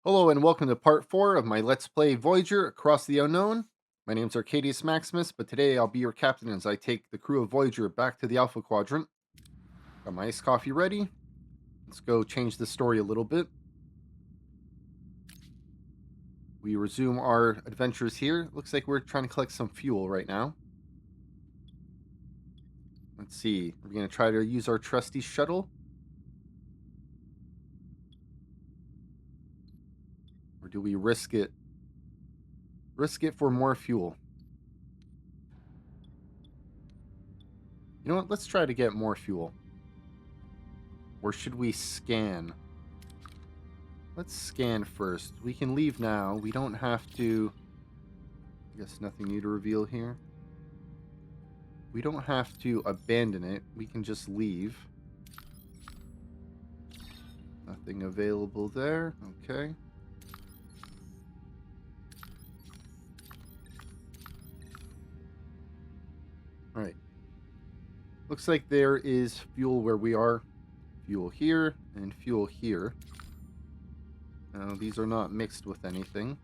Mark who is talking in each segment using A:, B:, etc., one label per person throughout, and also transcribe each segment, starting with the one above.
A: Hello and welcome to part 4 of my Let's Play Voyager Across the Unknown. My name's Arcadius Maximus, but today I'll be your captain as I take the crew of Voyager back to the Alpha Quadrant. Got my iced coffee ready. Let's go change the story a little bit. We resume our adventures here. Looks like we're trying to collect some fuel right now. Let's see. We're going to try to use our trusty shuttle. Or do we risk it? Risk it for more fuel. You know what? Let's try to get more fuel. Or should we scan? Let's scan first. We can leave now. We don't have to... I guess nothing new to reveal here. We don't have to abandon it. We can just leave. Nothing available there. Okay. Alright. Looks like there is fuel where we are. Fuel here and fuel here. Now, these are not mixed with anything.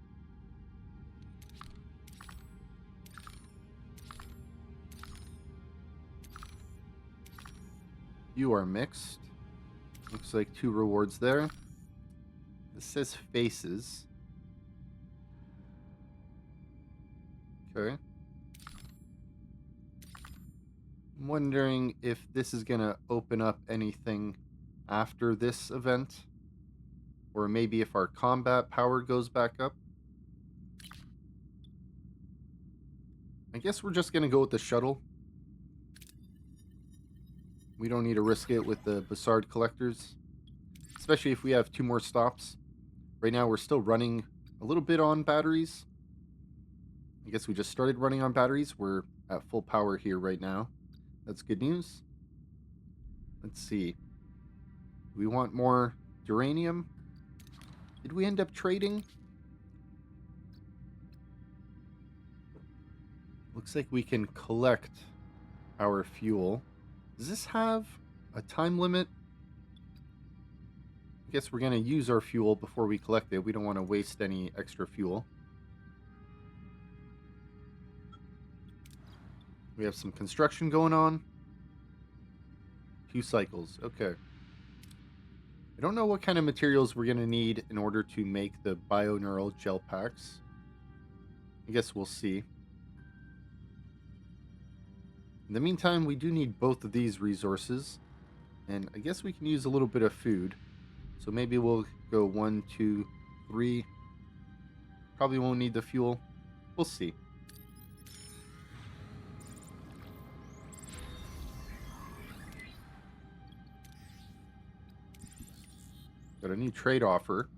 A: You are mixed. Looks like 2 rewards there. This says faces. Okay. I'm wondering if this is going to open up anything after this event. Or maybe if our combat power goes back up. I guess we're just going to go with the shuttle. We don't need to risk it with the Bassard collectors. Especially if we have 2 more stops. Right now we're still running a little bit on batteries. I guess we just started running on batteries. We're at full power here right now. That's good news. Let's see. We want more duranium. Did we end up trading? Looks like we can collect our fuel. Does this have a time limit? I guess we're going to use our fuel before we collect it. We don't want to waste any extra fuel. We have some construction going on. 2 cycles. Okay. I don't know what kind of materials we're going to need in order to make the bioneural gel packs. I guess we'll see. In the meantime, we do need both of these resources. And I guess we can use a little bit of food. So maybe we'll go 1, 2, 3. Probably won't need the fuel. We'll see. Got a new trade offer.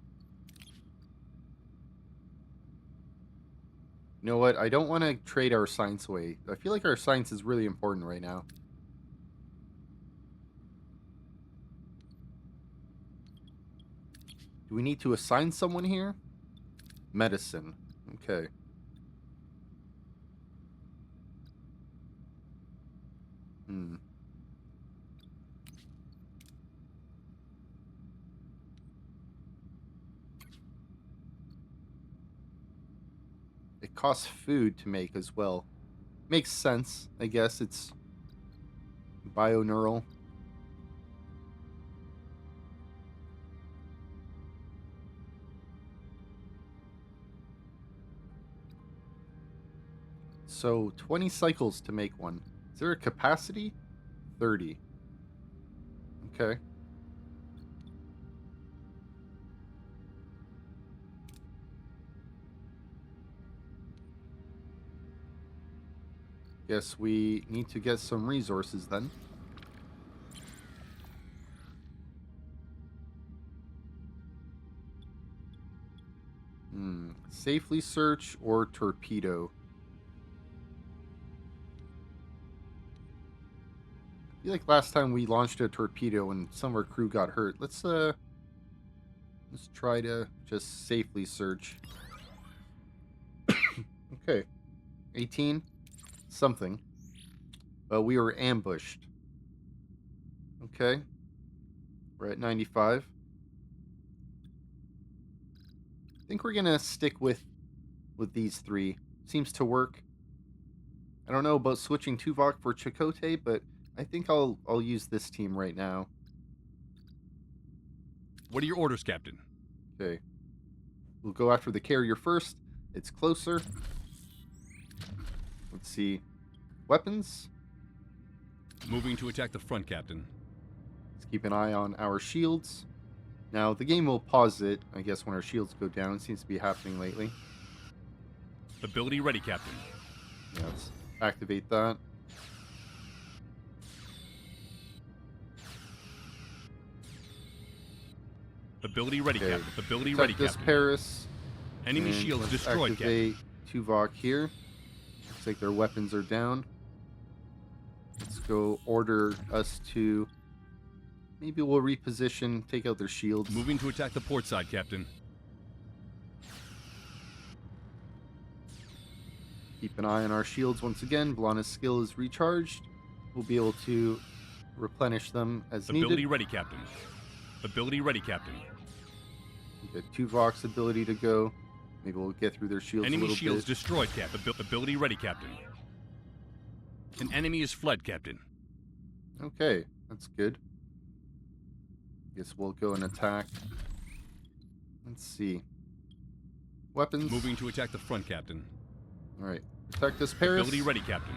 A: You know what? I don't want to trade our science away. I feel like our science is really important right now. Do we need to assign someone here? Medicine. Okay. It costs food to make as well. Makes sense, I guess. It's bioneural. So 20 cycles to make one. Is there a capacity? 30. Okay. Guess we need to get some resources then. Safely search or torpedo. I feel like last time we launched a torpedo and some of our crew got hurt. Let's try to just safely search. Okay. 18 something. But we were ambushed. Okay. We're at 95. think we're gonna stick with these three. Seems to work. I don't know about switching Tuvok for Chakotay, but I think I'll use this team right now.
B: What are your orders, Captain?
A: Okay. We'll go after the carrier first. It's closer. Let's see. Weapons.
B: Moving to attack the front, Captain.
A: Let's keep an eye on our shields. Now, the game will pause it, I guess, when our shields go down. It seems to be happening lately.
B: Ability ready, Captain.
A: Yeah, let's activate that.
B: Ability ready,
A: Okay.
B: Captain. Ability
A: Attack
B: ready,
A: this
B: Captain.
A: Paris.
B: Enemy
A: And
B: shields
A: let's
B: destroyed,
A: activate
B: Captain.
A: Tuvok here. Looks like their weapons are down. Let's go order us to... Maybe we'll reposition, take out their shields.
B: Moving to attack the port side, Captain.
A: Keep an eye on our shields once again. Lani's skill is recharged. We'll be able to replenish them as
B: Ability
A: needed.
B: ready, Captain. Ability ready, Captain.
A: Get Tuvok's ability to go. Maybe we'll get through their shields a
B: Enemy
A: little
B: shields
A: bit.
B: destroyed, Captain. Ability ready, Captain. An enemy is fled, Captain.
A: Okay, that's good. Guess we'll go and attack. Let's see. Weapons.
B: Moving to attack the front, Captain.
A: All right. Protect this Paris.
B: Ability ready, Captain.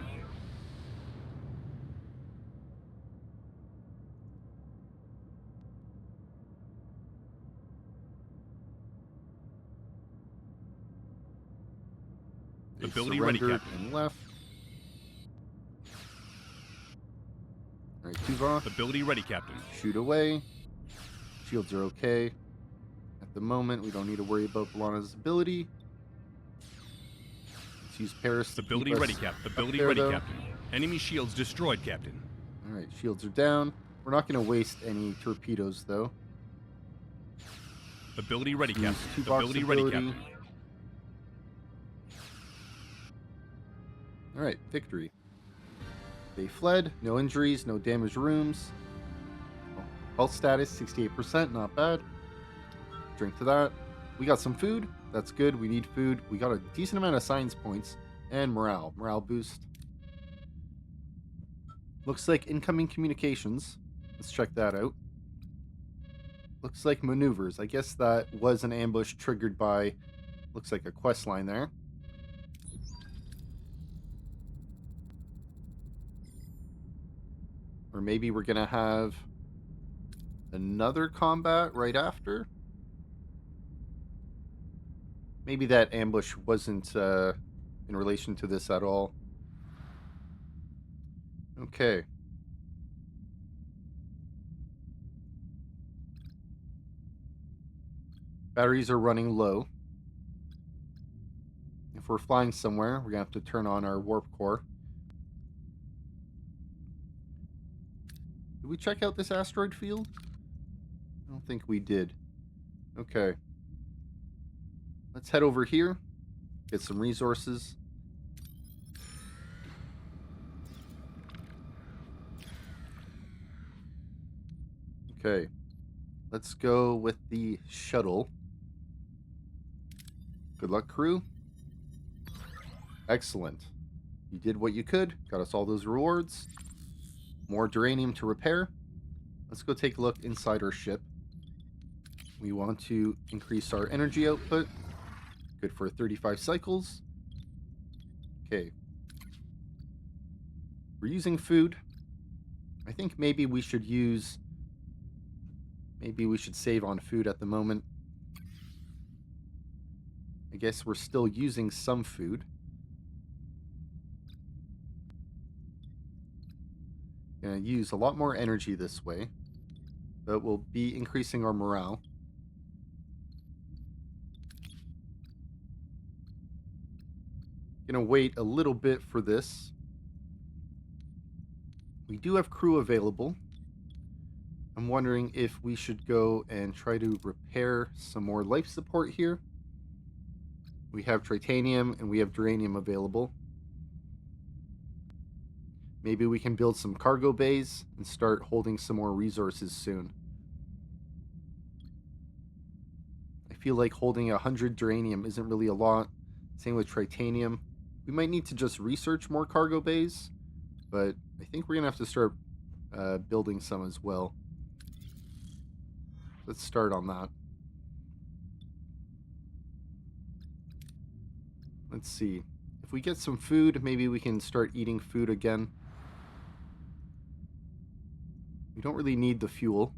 A: They
B: Ability ready,
A: surrendered
B: Captain.
A: and left. All right, Tuvok.
B: Ability ready, Captain.
A: Shoot away. Shields are okay. At the moment, we don't need to worry about Lana's ability. Let's use Paris to
B: Ability
A: keep us
B: ready, Captain. Ability
A: there,
B: ready,
A: though.
B: Captain. Enemy shields destroyed, Captain.
A: All right, shields are down. We're not going to waste any torpedoes, though.
B: Ability ready,
A: Use
B: Captain.
A: Tuvok's
B: Ability ready,
A: ability.
B: Captain.
A: All right, victory. They fled. No injuries, no damaged rooms. Health status, 68%, not bad. Drink to that. We got some food. That's good. We need food. We got a decent amount of science points and morale. Morale boost. Looks like incoming communications. Let's check that out. Looks like maneuvers. I guess that was an ambush triggered by, looks like a quest line there. Or maybe we're going to have another combat right after. Maybe that ambush wasn't in relation to this at all. Okay. Batteries are running low. If we're flying somewhere, we're going to have to turn on our warp core. Did we check out this asteroid field? I don't think we did. Okay. Let's head over here. Get some resources. Okay. Let's go with the shuttle. Good luck, crew. Excellent. You did what you could. Got us all those rewards. More duranium to repair. Let's go take a look inside our ship. We want to increase our energy output. Good for 35 cycles. Okay. We're using food. I think maybe we should use... Maybe we should save on food at the moment. I guess we're still using some food. Gonna use a lot more energy this way, but we'll be increasing our morale. Gonna wait a little bit for this. We do have crew available. I'm wondering if we should go and try to repair some more life support here. We have titanium and we have duranium available. Maybe we can build some cargo bays and start holding some more resources soon. I feel like holding 100 duranium isn't really a lot. Same with titanium. We might need to just research more cargo bays, but I think we're going to have to start building some as well. Let's start on that. Let's see. If we get some food, maybe we can start eating food again. We don't really need the fuel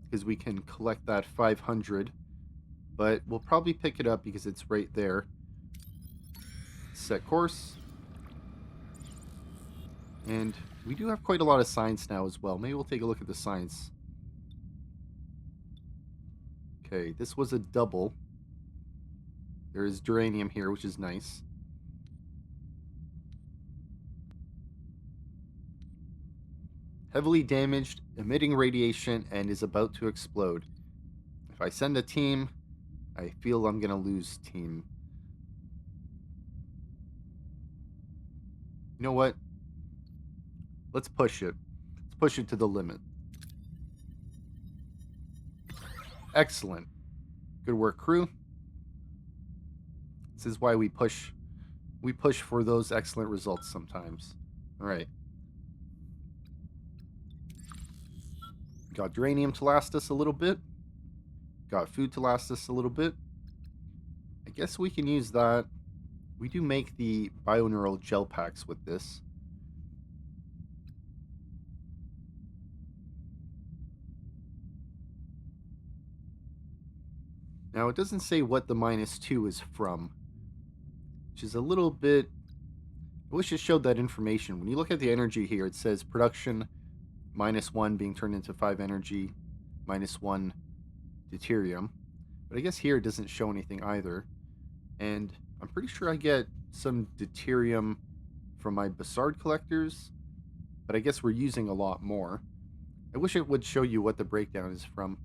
A: because we can collect that 500, but we'll probably pick it up because it's right there. Set course. And we do have quite a lot of science now as well. Maybe we'll take a look at the science. Okay, this was a double. There is duranium here, which is nice. Heavily damaged, emitting radiation, and is about to explode. If I send a team, I feel I'm going to lose team. You know what? Let's push it. Let's push it to the limit. Excellent. Good work, crew. This is why we push for those excellent results sometimes. All right. Got duranium to last us a little bit. Got food to last us a little bit. I guess we can use that. We do make the bioneural gel packs with this. Now, it doesn't say what the -2 is from, which is a little bit... I wish it showed that information. When you look at the energy here, it says production -1 being turned into 5 energy, -1 deuterium. But I guess here it doesn't show anything either. And I'm pretty sure I get some deuterium from my Basard collectors, but I guess we're using a lot more. I wish it would show you what the breakdown is from.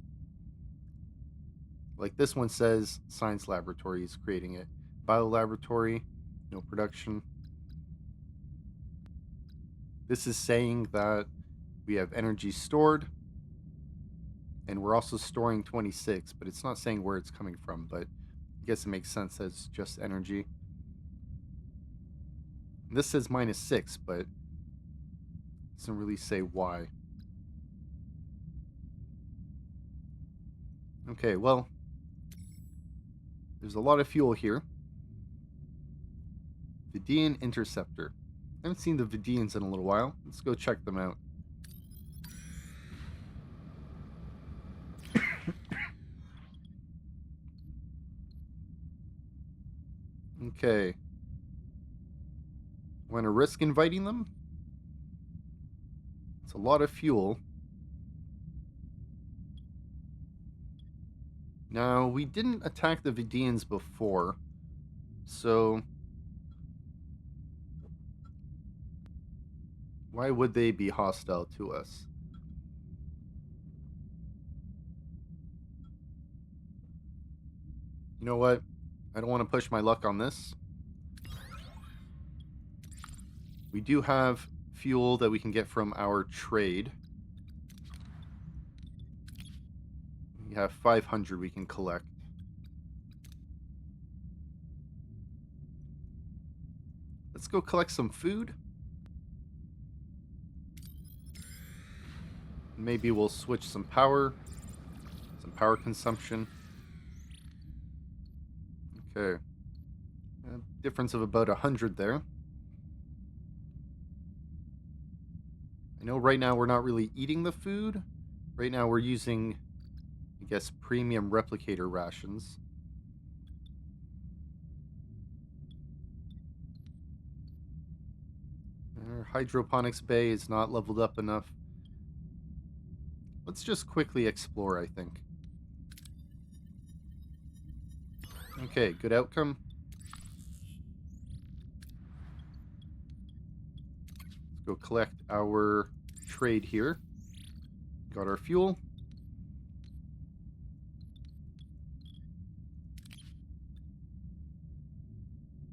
A: Like this one says science laboratory is creating it. Bio laboratory, no production. This is saying that we have energy stored, and we're also storing 26, but it's not saying where it's coming from, but I guess it makes sense as just energy. And this says -6, but it doesn't really say why. Okay, well, there's a lot of fuel here. Vidian Interceptor. I haven't seen the Vidians in a little while. Let's go check them out. Okay. Want to risk inviting them? It's a lot of fuel. Now, we didn't attack the Vidians before, so why would they be hostile to us? You know what? I don't want to push my luck on this. We do have fuel that we can get from our trade. We have 500 we can collect. Let's go collect some food. Maybe we'll switch some power consumption. Okay. A difference of about 100 there. I know right now we're not really eating the food. Right now we're using, I guess, premium replicator rations. Our hydroponics bay is not leveled up enough. Let's just quickly explore, I think. Okay, good outcome. Let's go collect our trade here. Got our fuel.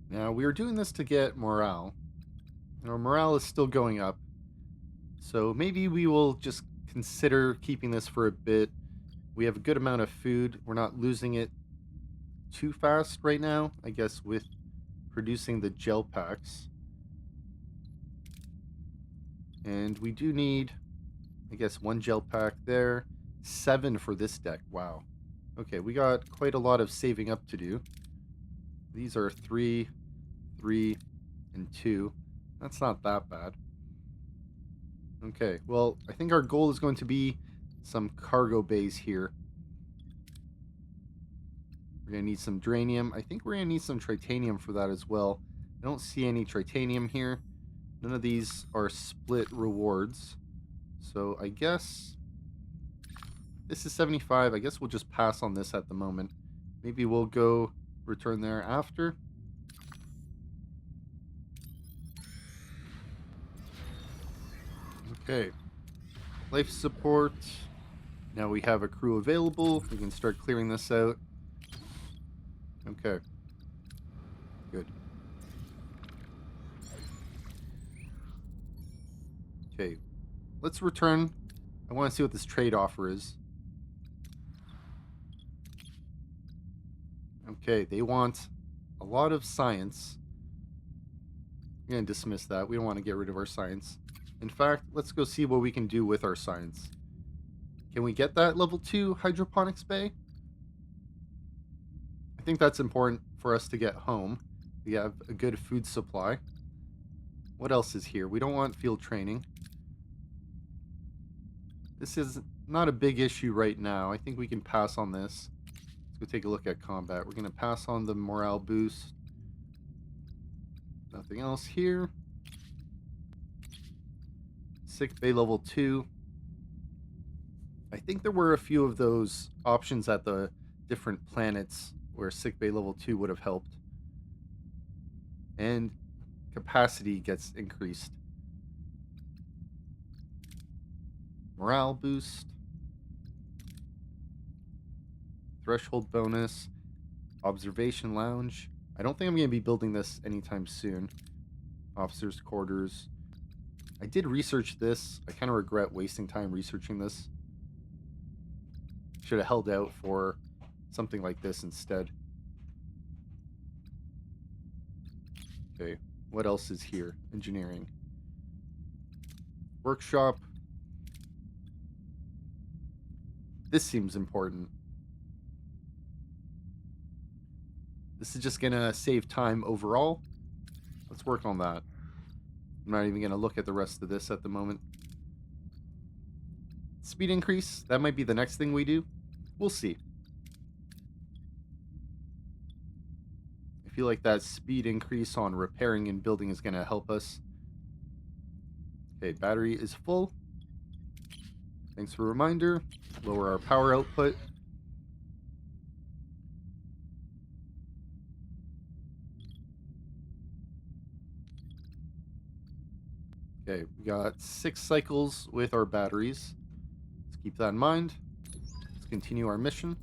A: Now, we are doing this to get morale. Our morale is still going up. So maybe we will just consider keeping this for a bit. We have a good amount of food. We're not losing it too fast right now, I guess, with producing the gel packs. And we do need, I guess, 1 gel pack there. 7 for this deck. Wow. Okay, we got quite a lot of saving up to do. These are 3, 3, and 2. That's not that bad. Okay, well, I think our goal is going to be some cargo bays here. We're going to need some duranium. I think we're going to need some titanium for that as well. I don't see any titanium here. None of these are split rewards. So I guess this is 75. I guess we'll just pass on this at the moment. Maybe we'll go return there after. Okay. Life support. Now we have a crew available. We can start clearing this out. Okay. Good. Okay. Let's return. I want to see what this trade offer is. Okay, they want a lot of science. I'm going to dismiss that. We don't want to get rid of our science. In fact, let's go see what we can do with our science. Can we get that level 2 hydroponics bay? I think that's important for us to get home. We have a good food supply. What else is here? We don't want field training. This is not a big issue right now. I think we can pass on this. Let's go take a look at combat. We're going to pass on the morale boost. Nothing else here. Sick bay level 2. I think there were a few of those options at the different planets where sick bay level 2 would have helped. And capacity gets increased. Morale boost. Threshold bonus. Observation lounge. I don't think I'm going to be building this anytime soon. Officers' quarters. I did research this. I kind of regret wasting time researching this. Should have held out for something like this instead. Okay, what else is here? Engineering. Workshop. This seems important. This is just going to save time overall. Let's work on that. I'm not even going to look at the rest of this at the moment. Speed increase. That might be the next thing we do. We'll see. I feel like that speed increase on repairing and building is going to help us. Okay, battery is full. Thanks for a reminder. Lower our power output. Okay, we got 6 cycles with our batteries. Let's keep that in mind. Let's continue our mission.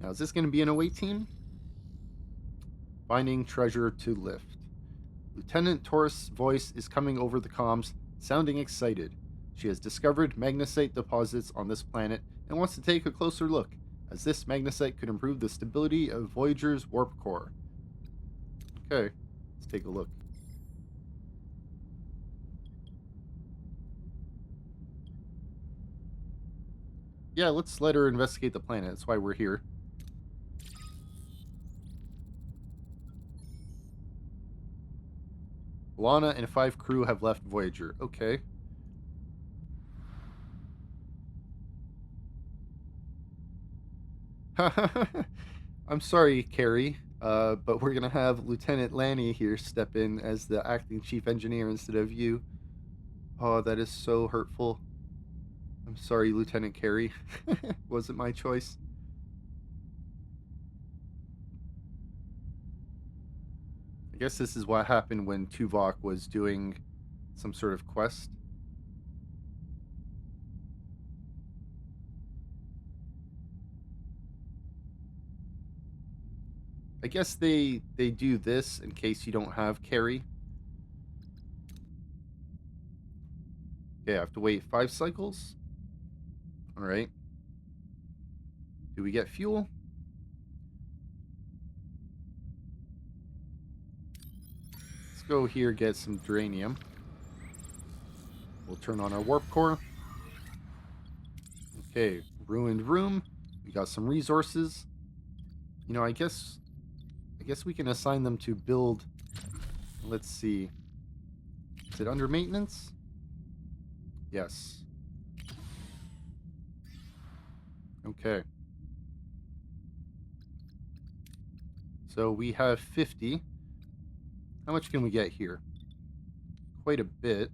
A: Now, is this going to be an away team? Finding treasure to lift. Lieutenant Taurus' voice is coming over the comms, sounding excited. She has discovered magnesite deposits on this planet and wants to take a closer look, as this magnesite could improve the stability of Voyager's warp core. Okay, let's take a look. Yeah, let's let her investigate the planet. That's why we're here. Lana and 5 crew have left Voyager. Okay. I'm sorry, Carey, but we're going to have Lieutenant Lani here step in as the acting chief engineer instead of you. Oh, that is so hurtful. I'm sorry, Lieutenant Carey. Wasn't my choice. I guess this is what happened when Tuvok was doing some sort of quest. I guess they do this in case you don't have Carey. Okay, I have to wait 5 cycles. All right. Do we get fuel? Let's go here, get some duranium. We'll turn on our warp core. Okay, ruined room. We got some resources. You know, I guess we can assign them to build. Let's see. Is it under maintenance? Yes. Okay. So we have 50. How much can we get here? Quite a bit.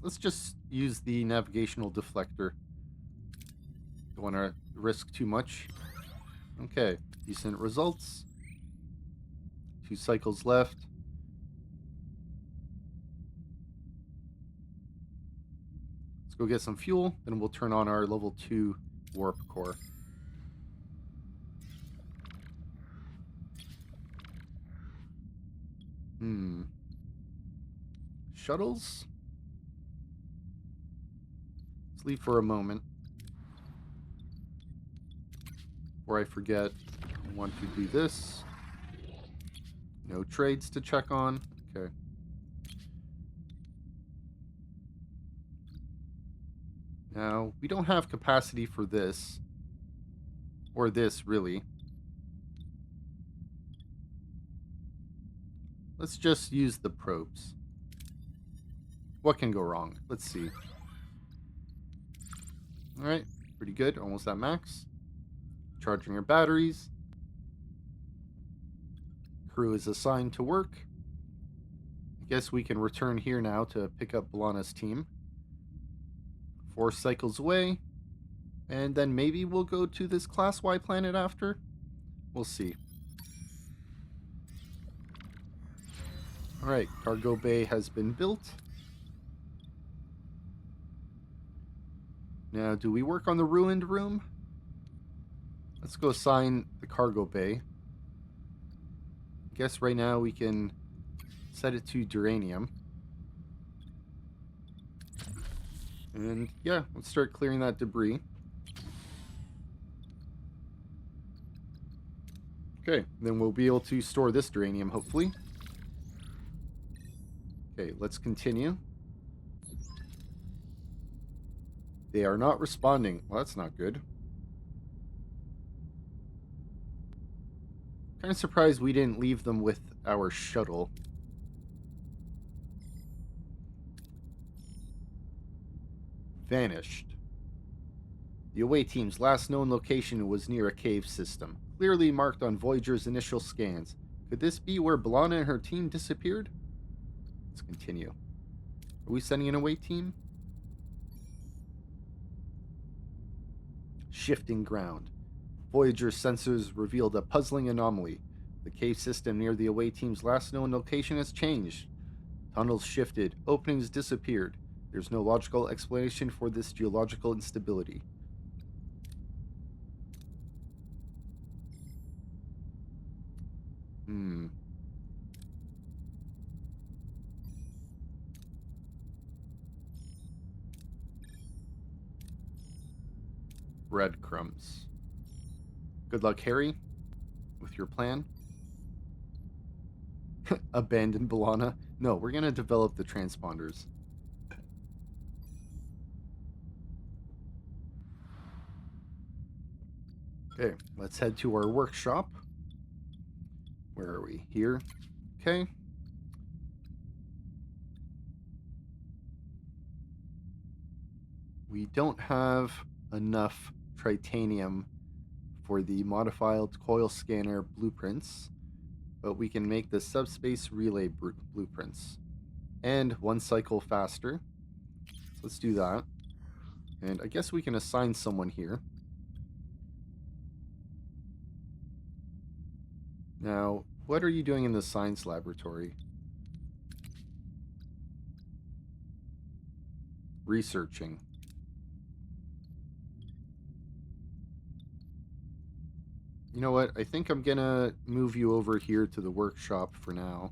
A: Let's just use the navigational deflector. Don't want to risk too much. Okay, decent results. 2 cycles left. Let's go get some fuel, then we'll turn on our level 2 warp core. Shuttles? Let's leave for a moment. Before I forget, I want to do this. No trades to check on. Okay. Now, we don't have capacity for this. Or this, really. Let's just use the probes. What can go wrong? Let's see. Alright, pretty good. Almost at max. Charging our batteries. Crew is assigned to work. I guess we can return here now to pick up Lana's team. 4 cycles away. And then maybe we'll go to this Class Y planet after. We'll see. Alright, cargo bay has been built. Now, do we work on the ruined room? Let's go assign the cargo bay. I guess right now we can set it to duranium. And yeah, let's start clearing that debris. Okay, then we'll be able to store this duranium, hopefully. Okay, let's continue. They are not responding. Well, that's not good. Kind of surprised we didn't leave them with our shuttle. Vanished. The away team's last known location was near a cave system, clearly marked on Voyager's initial scans. Could this be where Lani and her team disappeared? Let's continue. Are we sending an away team? Shifting ground. Voyager's sensors revealed a puzzling anomaly. The cave system near the away team's last known location has changed. Tunnels shifted, openings disappeared. There's no logical explanation for this geological instability. Breadcrumbs. Good luck, Carey, with your plan. Abandon Lani. No, we're going to develop the transponders. Okay, let's head to our workshop. Where are we? Here. Okay. We don't have enough titanium for the modified coil scanner blueprints, but we can make the subspace relay blueprints. And 1 cycle faster. So let's do that. And I guess we can assign someone here. Now, what are you doing in the science laboratory? Researching. You know what? I think I'm gonna move you over here to the workshop for now.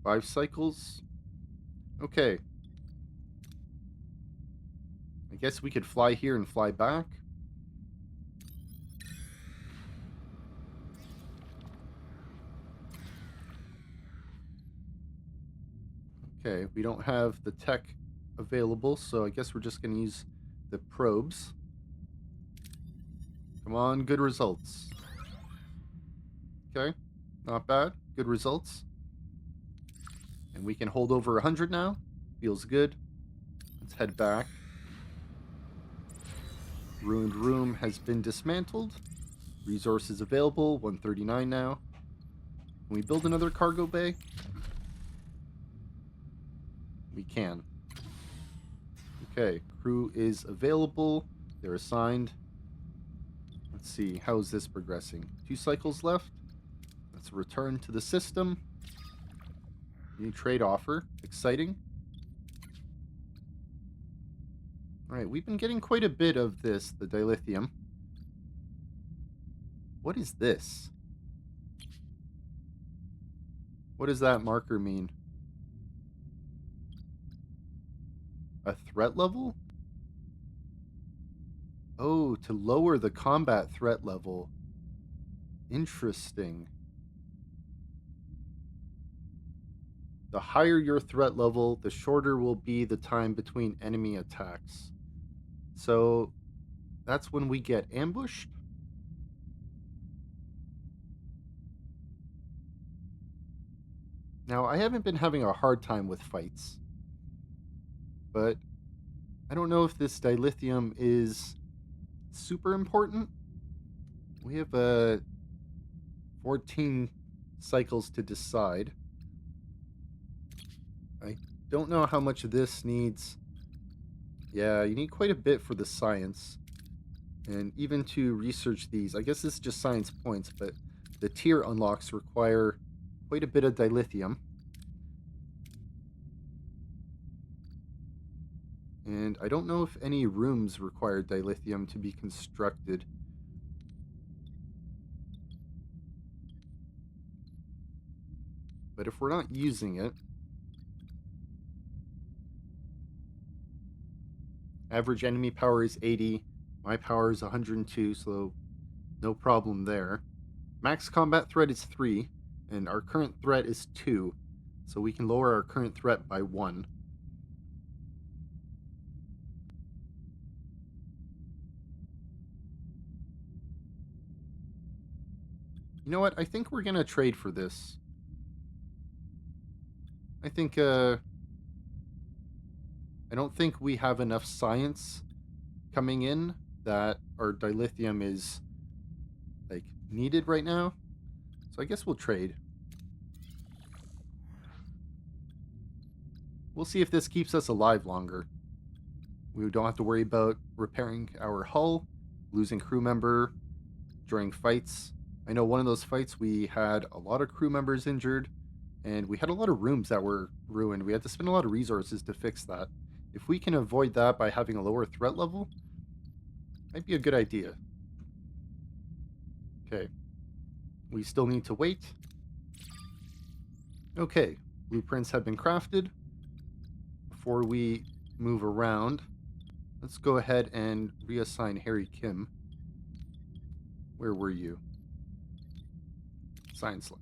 A: 5 cycles. Okay. I guess we could fly here and fly back. Okay, we don't have the tech available, so I guess we're just going to use the probes. Come on, good results. Okay, not bad. Good results. And we can hold over 100 now. Feels good. Let's head back. Ruined room has been dismantled. Resources available, 139 now. Can we build another cargo bay? We can. Okay, crew is available. They're assigned. Let's see, how is this progressing? 2 cycles left. Let's return to the system. New trade offer. Exciting. Alright, we've been getting quite a bit of this, the dilithium. What is this? What does that marker mean? A threat level? Oh, to lower the combat threat level. Interesting. The higher your threat level, the shorter will be the time between enemy attacks. So, that's when we get ambushed? Now, I haven't been having a hard time with fights. But I don't know if this dilithium is super important. We have 14 cycles to decide. I don't know how much of this needs. Yeah, you need quite a bit for the science. And even to research these, I guess this is just science points, but the tier unlocks require quite a bit of dilithium. And I don't know if any rooms require dilithium to be constructed. But if we're not using it... Average enemy power is 80. My power is 102, so no problem there. Max combat threat is 3, and our current threat is 2. So we can lower our current threat by 1. You know what? I think we're going to trade for this. I think, I don't think we have enough science coming in that our dilithium is, like, needed right now. So I guess we'll trade. We'll see if this keeps us alive longer. We don't have to worry about repairing our hull, losing crew member during fights. I know one of those fights we had a lot of crew members injured, and we had a lot of rooms that were ruined. We had to spend a lot of resources to fix that. If we can avoid that by having a lower threat level, might be a good idea. Okay. We still need to wait. Okay. Blueprints have been crafted. Before we move around, let's go ahead and reassign Harry Kim. Where were you? Science lab.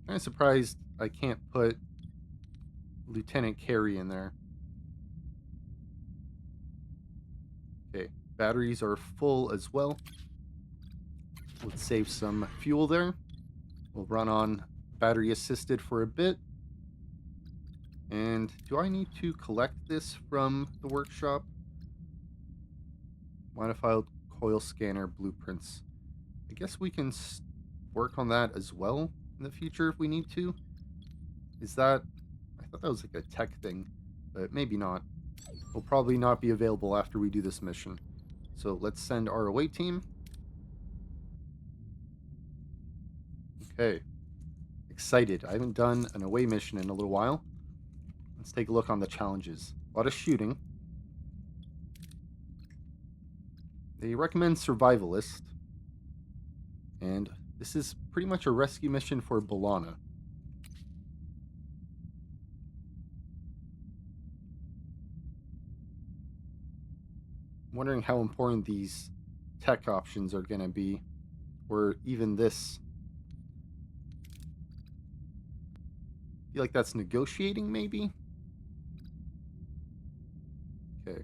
A: Kind of surprised I can't put Lieutenant Carey in there. Okay, batteries are full as well. Let's save some fuel there. We'll run on battery assisted for a bit. And do I need to collect this from the workshop? Modified coil scanner blueprints. I guess we can work on that as well in the future if we need to. Is that... I thought that was like a tech thing, but maybe not. Will probably not be available after we do this mission. So let's send our away team. Okay. Excited. I haven't done an away mission in a little while. Let's take a look on the challenges. A lot of shooting. They recommend survivalist. And this is pretty much a rescue mission for B'Elanna. I'm wondering how important these tech options are going to be, or even this. I feel like that's negotiating, maybe? Okay.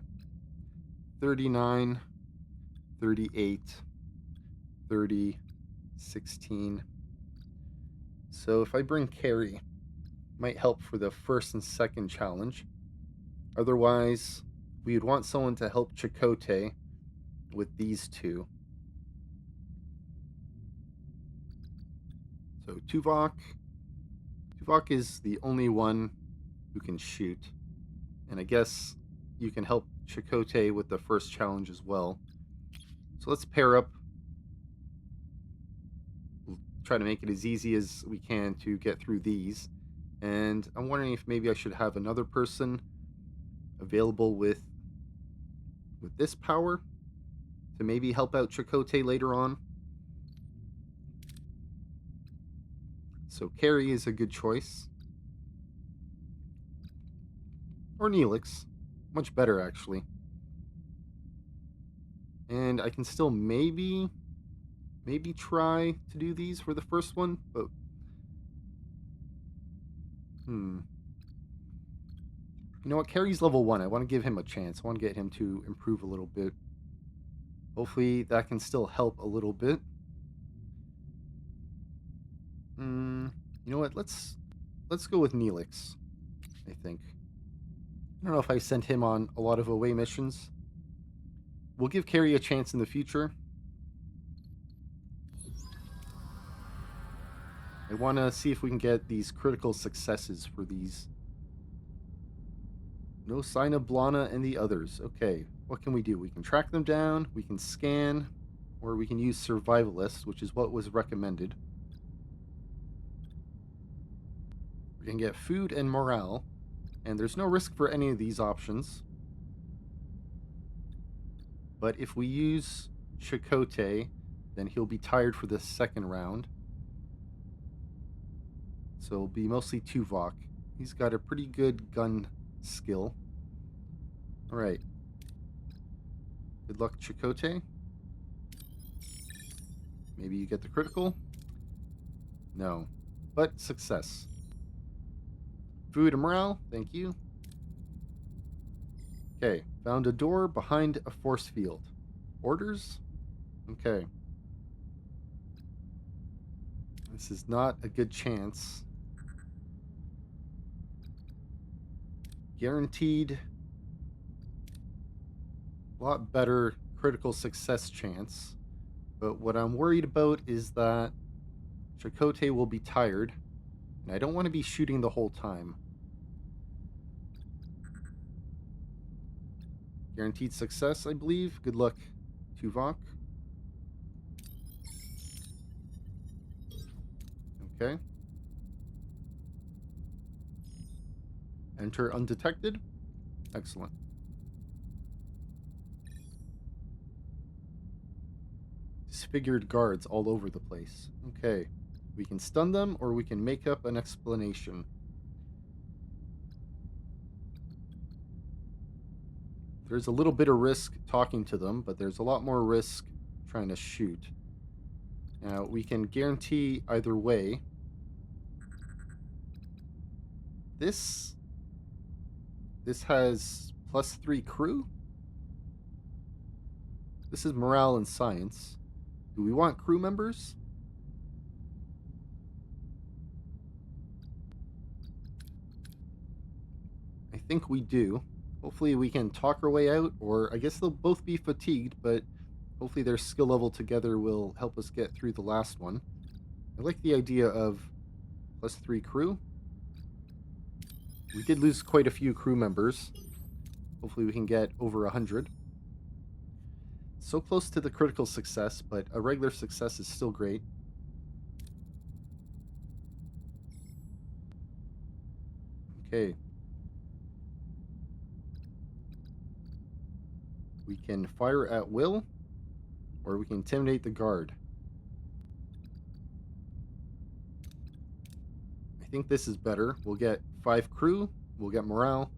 A: 39, 38, 30, 16. So if I bring Carey, might help for the first and second challenge. Otherwise, we would want someone to help Chakotay with these two. So Tuvok. Tuvok is the only one who can shoot. And I guess you can help Chakotay with the first challenge as well. So let's pair up. We'll try to make it as easy as we can to get through these. And I'm wondering if maybe I should have another person available with this power to maybe help out Chakotay later on. So Carey is a good choice. Or Neelix. Much better, actually. And I can still maybe try to do these for the first one, but you know what? Carey's level 1. I want to give him a chance. I want to get him to improve a little bit. Hopefully that can still help a little bit. You know what? Let's go with Neelix, I think. I don't know if I sent him on a lot of away missions. We'll give Carey a chance in the future. I want to see if we can get these critical successes for these. No sign of B'Elanna and the others. Okay, what can we do? We can track them down, we can scan, or we can use Survivalist, which is what was recommended. We can get food and morale, and there's no risk for any of these options. But if we use Chakotay, then he'll be tired for the second round. So it'll be mostly Tuvok. He's got a pretty good gun skill. Alright. Good luck, Chakotay. Maybe you get the critical? No. But success. Food and morale, thank you. Okay, found a door behind a force field. Orders? Okay. This is not a good chance. Guaranteed a lot better critical success chance. But what I'm worried about is that Chakotay will be tired, and I don't want to be shooting the whole time. Guaranteed success, I believe. Good luck, Tuvok. Okay. Enter undetected. Excellent. Disfigured guards all over the place. Okay. We can stun them, or we can make up an explanation. There's a little bit of risk talking to them, but there's a lot more risk trying to shoot. Now, we can guarantee either way. This has +3 crew. This is morale and science. Do we want crew members? I think we do. Hopefully we can talk our way out, or I guess they'll both be fatigued, but hopefully their skill level together will help us get through the last one. I like the idea of +3 crew. We did lose quite a few crew members. Hopefully we can get over 100. So close to the critical success, but a regular success is still great. Okay. We can fire at will, or we can intimidate the guard. I think this is better. We'll get 5 crew. We'll get morale.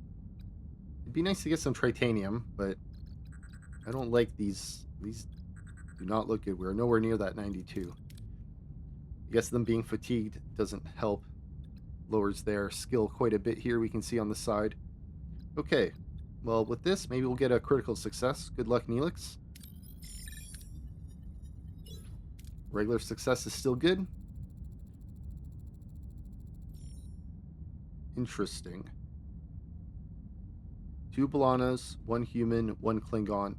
A: It'd be nice to get some titanium, but I don't like these. These do not look good. We're nowhere near that 92. I guess them being fatigued doesn't help. Lowers their skill quite a bit here, we can see on the side. Okay, well, with this, maybe we'll get a critical success. Good luck, Neelix. Regular success is still good. Interesting. 2 Balanas, 1 human, 1 Klingon.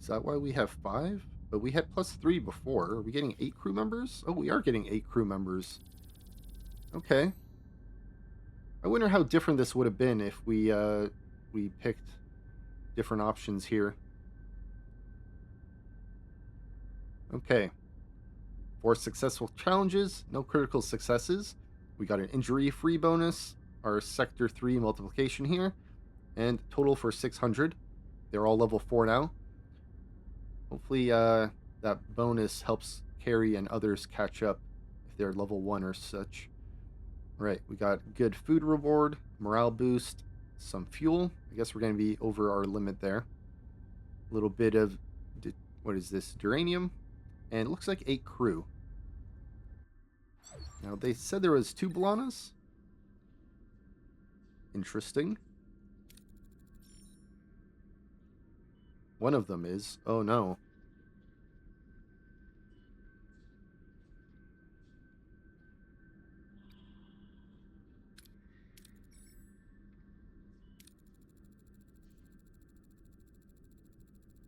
A: Is that why we have 5? But we had +3 before. Are we getting 8 crew members? Oh, we are getting 8 crew members. Okay. I wonder how different this would have been if we picked different options here. Okay. 4 successful challenges, no critical successes. We got an injury-free bonus, our Sector 3 multiplication here, and total for 600. They're all level 4 now. Hopefully that bonus helps Carey and others catch up if they're level 1 or such. Right, we got good food reward, morale boost, some fuel. I guess we're going to be over our limit there. A little bit of, what is this, duranium? And it looks like 8 crew. Now, they said there was 2 Balanas. Interesting. One of them is, oh no.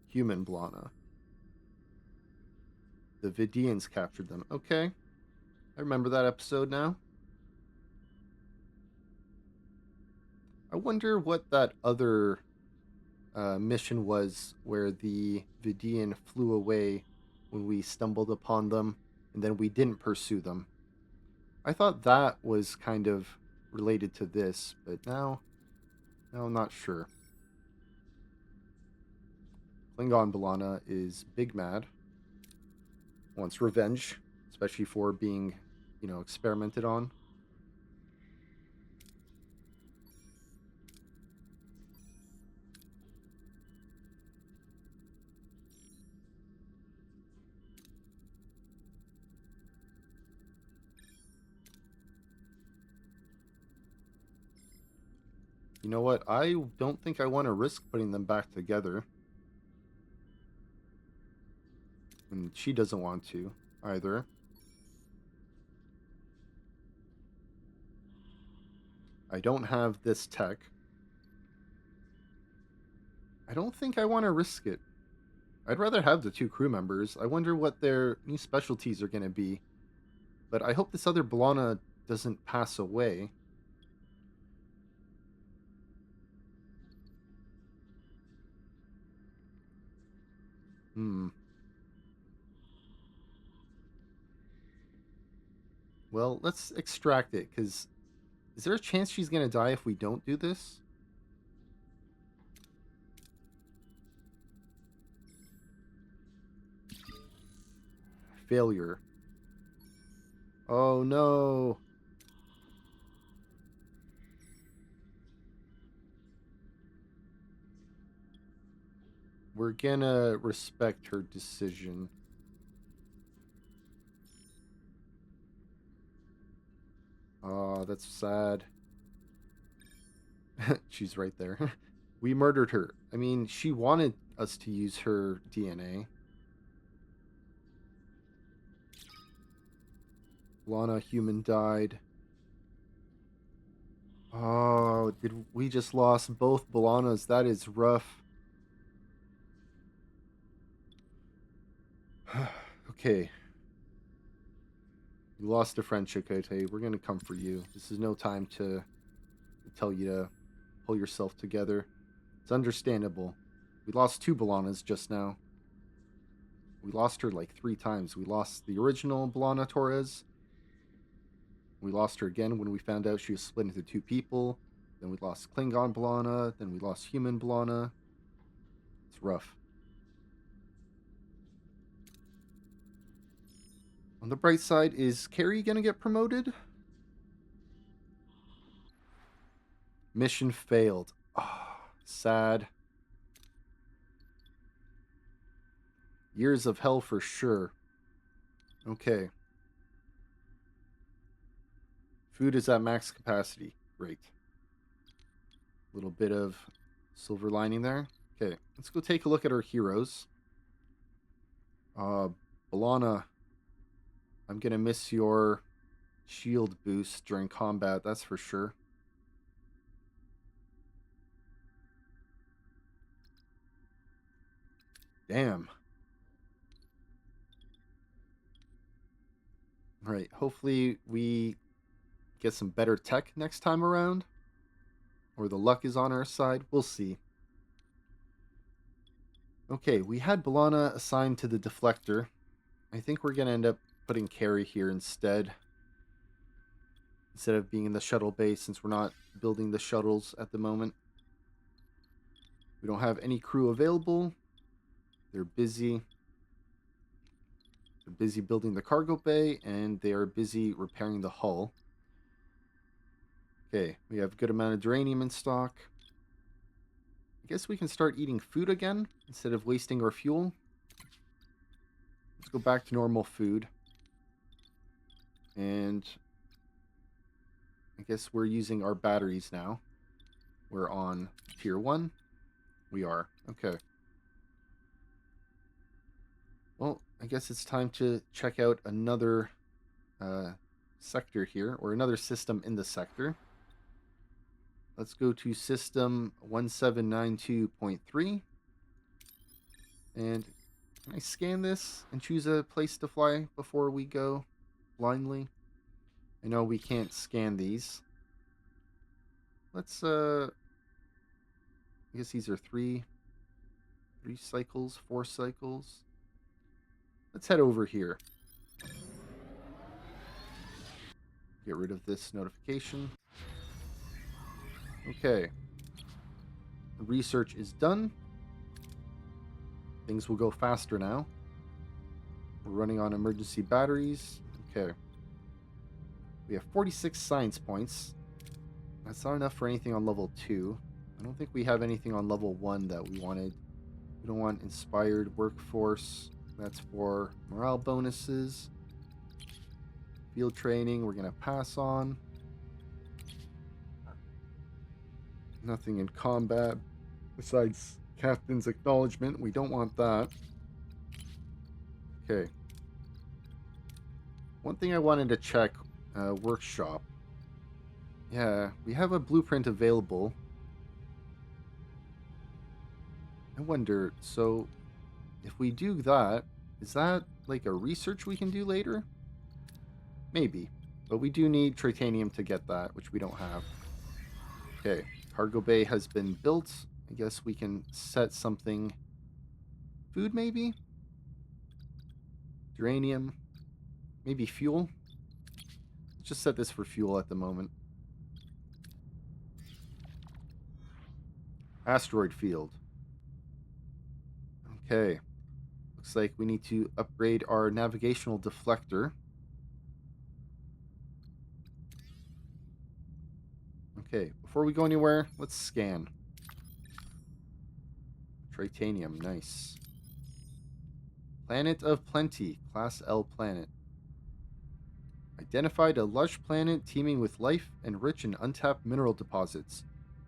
A: Human Blana. The Vidians captured them. Okay. I remember that episode now. I wonder what that other mission was where the Vidian flew away when we stumbled upon them and then we didn't pursue them. I thought that was kind of related to this, but now I'm not sure. Klingon B'Elanna is big mad. Wants revenge, especially for being, experimented on. You know what? I don't think I want to risk putting them back together. And she doesn't want to either. I don't have this tech. I don't think I want to risk it. I'd rather have the 2 crew members. I wonder what their new specialties are going to be. But I hope this other B'Elanna doesn't pass away. Well, let's extract it, because is there a chance she's going to die if we don't do this? Failure. Oh, no. We're gonna respect her decision. Oh, that's sad. She's right there. We murdered her. I mean, she wanted us to use her DNA. Lana, human, died. Oh, did we just lost both B'Elannas? That is rough. Okay. You lost a friend, Chakotay. We're gonna come for you. This is no time to tell you to pull yourself together. It's understandable. We lost 2 B'Elannas just now. We lost her like 3 times. We lost the original B'Elanna Torres. We lost her again when we found out she was split into 2 people. Then we lost Klingon B'Elanna. Then we lost human B'Elanna. It's rough. On the bright side, is Carey going to get promoted? Mission failed. Ah, sad. Years of hell for sure. Okay. Food is at max capacity. Great. A little bit of silver lining there. Okay, let's go take a look at our heroes. Balana, I'm going to miss your shield boost during combat, that's for sure. Damn. Alright, hopefully we get some better tech next time around. Or the luck is on our side. We'll see. Okay, we had Balana assigned to the deflector. I think we're going to end up putting Carey here instead of being in the shuttle base, since we're not building the shuttles at the moment. We don't have any crew available. They're busy. They're busy building the cargo bay, and they are busy repairing the hull. Okay, we have a good amount of duranium in stock. I guess we can start eating food again instead of wasting our fuel. Let's go back to normal food. And I guess we're using our batteries now. We're on tier 1. We are. Okay. Well, I guess it's time to check out another sector here, or another system in the sector. Let's go to system 1792.3. And can I scan this and choose a place to fly before we go blindly? I know we can't scan these. Let's, I guess these are 3 cycles, 4 cycles. Let's head over here. Get rid of this notification. Okay. The research is done. Things will go faster now. We're running on emergency batteries. Okay. We have 46 science points. That's not enough for anything on level 2. I don't think we have anything on level 1 that we wanted. We don't want inspired workforce. That's for morale bonuses. Field training, we're going to pass on. Nothing in combat besides Captain's acknowledgement. We don't want that. Okay. One thing I wanted to check, workshop. Yeah, we have a blueprint available. I wonder, so if we do that, is that like a research we can do later? Maybe, but we do need titanium to get that, which we don't have. Okay, cargo bay has been built. I guess we can set something. Food, maybe? Duranium. Maybe fuel? Let's just set this for fuel at the moment. Asteroid field. Okay. Looks like we need to upgrade our navigational deflector. Okay, before we go anywhere, let's scan. Titanium, nice. Planet of Plenty, Class L planet. Identified a lush planet teeming with life and rich in untapped mineral deposits.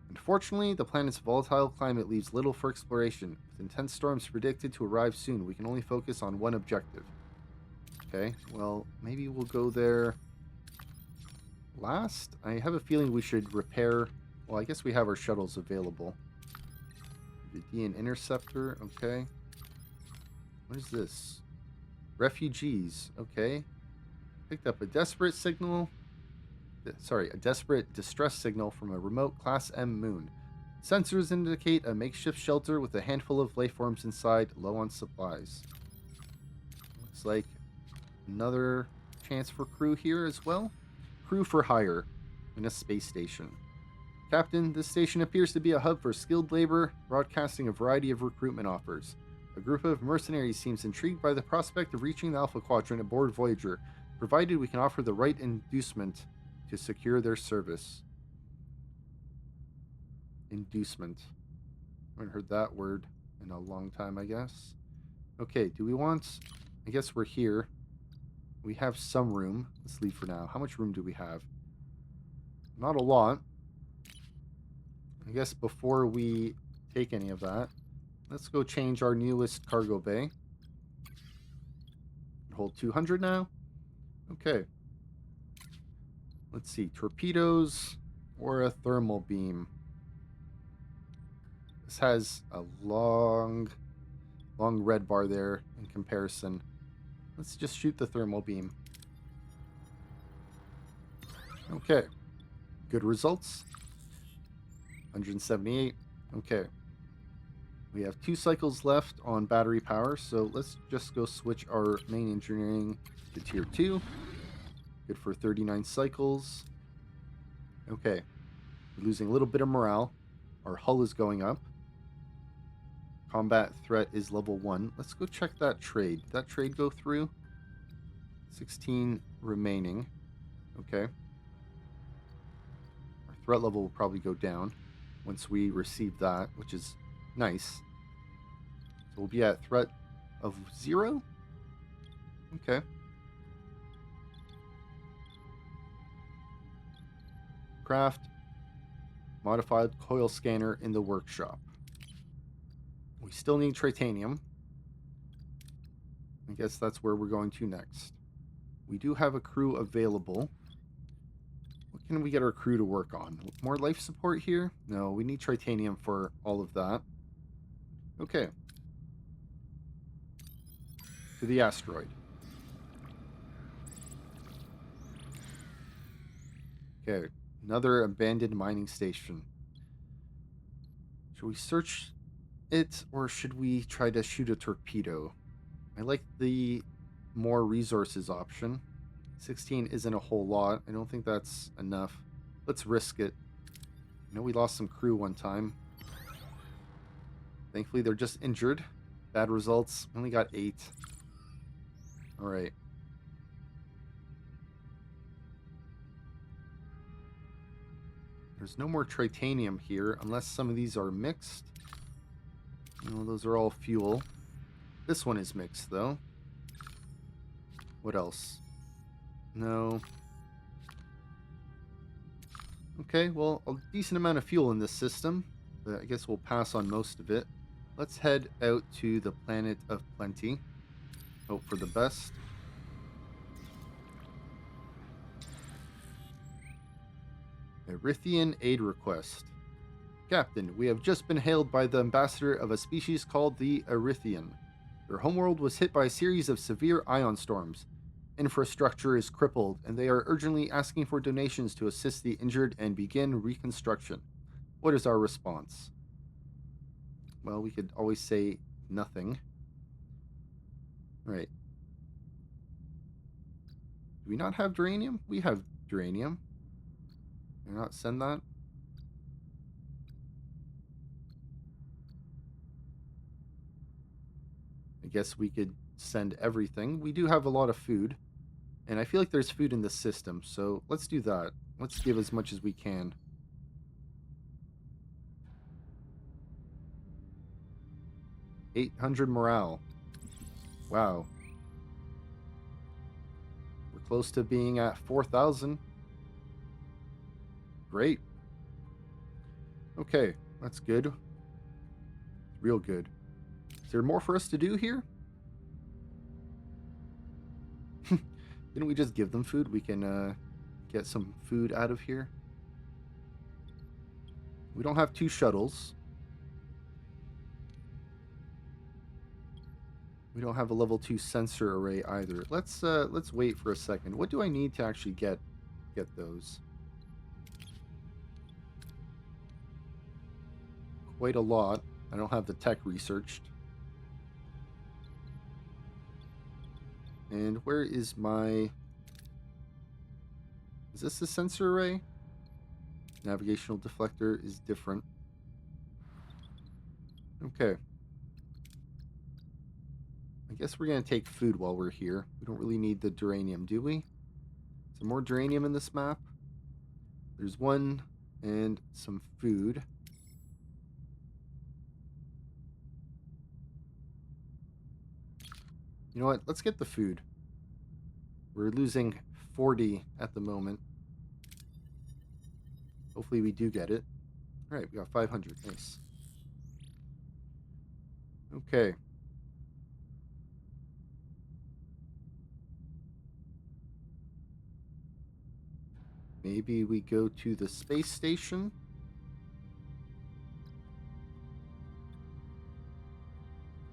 A: Unfortunately, the planet's volatile climate leaves little for exploration. With intense storms predicted to arrive soon, we can only focus on one objective. Okay, well, maybe we'll go there last. I have a feeling we should repair. Well, I guess we have our shuttles available. Arrithean interceptor, okay. What is this? Refugees, okay. Picked up a desperate signal. A desperate distress signal from a remote Class M moon. Sensors indicate a makeshift shelter with a handful of life forms inside, low on supplies. Looks like another chance for crew here as well. Crew for hire in a space station. Captain, this station appears to be a hub for skilled labor, broadcasting a variety of recruitment offers. A group of mercenaries seems intrigued by the prospect of reaching the Alpha Quadrant aboard Voyager, provided we can offer the right inducement to secure their service. Inducement. I haven't heard that word in a long time, I guess. Okay, do we want... I guess we're here. We have some room. Let's leave for now. How much room do we have? Not a lot. I guess before we take any of that, let's go change our newest cargo bay. Hold 200 now. Okay. Let's see. Torpedoes or a thermal beam. This has a long red bar there in comparison. Let's just shoot the thermal beam. Okay. Good results. 178. Okay. We have 2 cycles left on battery power, so let's just go switch our main engineering to tier 2. Good for 39 cycles. Okay. We're losing a little bit of morale. Our hull is going up. Combat threat is level 1. Let's go check that trade. Did that trade go through? 16 remaining. Okay. Our threat level will probably go down once we receive that, which is nice. So we'll be at threat of 0. Okay. Craft modified coil scanner in the workshop. We still need titanium. I guess that's where we're going to next. We do have a crew available. What can we get our crew to work on? More life support here? No, we need titanium for all of that. Okay. To the asteroid. Okay. Another abandoned mining station. Should we search it, or should we try to shoot a torpedo? I like the more resources option. 16 isn't a whole lot. I don't think that's enough. Let's risk it. I know we lost some crew one time. Thankfully, they're just injured. Bad results. Only got 8. Alright. There's no more titanium here, unless some of these are mixed. No, those are all fuel. This one is mixed, though. What else? No. Okay, well, a decent amount of fuel in this system, but I guess we'll pass on most of it. Let's head out to the planet of plenty. Hope for the best. Arrithean aid request. Captain, we have just been hailed by the ambassador of a species called the Arrithean. Their homeworld was hit by a series of severe ion storms. Infrastructure is crippled, and they are urgently asking for donations to assist the injured and begin reconstruction. What is our response? Well, we could always say nothing. Right. Do we not have duranium? We have duranium. Can I not send that? I guess we could send everything. We do have a lot of food. And I feel like there's food in the system, so let's do that. Let's give as much as we can. $800 morale. Wow. We're close to being at 4,000. Great. Okay, that's good. Real good. Is there more for us to do here? Didn't we just give them food? We can get some food out of here. We don't have 2 shuttles. We don't have a level 2 sensor array either. Let's wait for a second. What do I need to actually get those? Quite a lot. I don't have the tech researched. And where is my... Is this the sensor array? Navigational deflector is different. Okay. I guess we're going to take food while we're here. We don't really need the duranium, do we? Is there more duranium in this map? There's one and some food. You know what? Let's get the food. We're losing 40 at the moment. Hopefully we do get it. All right, we got 500. Nice. Okay. Maybe we go to the space station.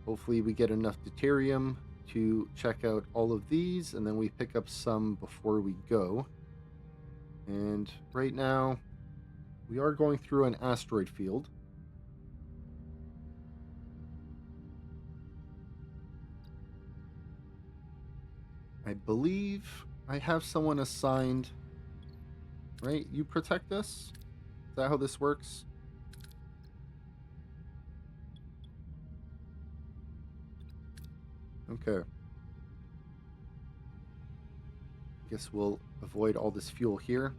A: Hopefully we get enough deuterium to check out all of these, and then we pick up some before we go. And right now, we are going through an asteroid field. I believe I have someone assigned, right? You protect us? Is that how this works? Okay. I guess we'll avoid all this fuel here.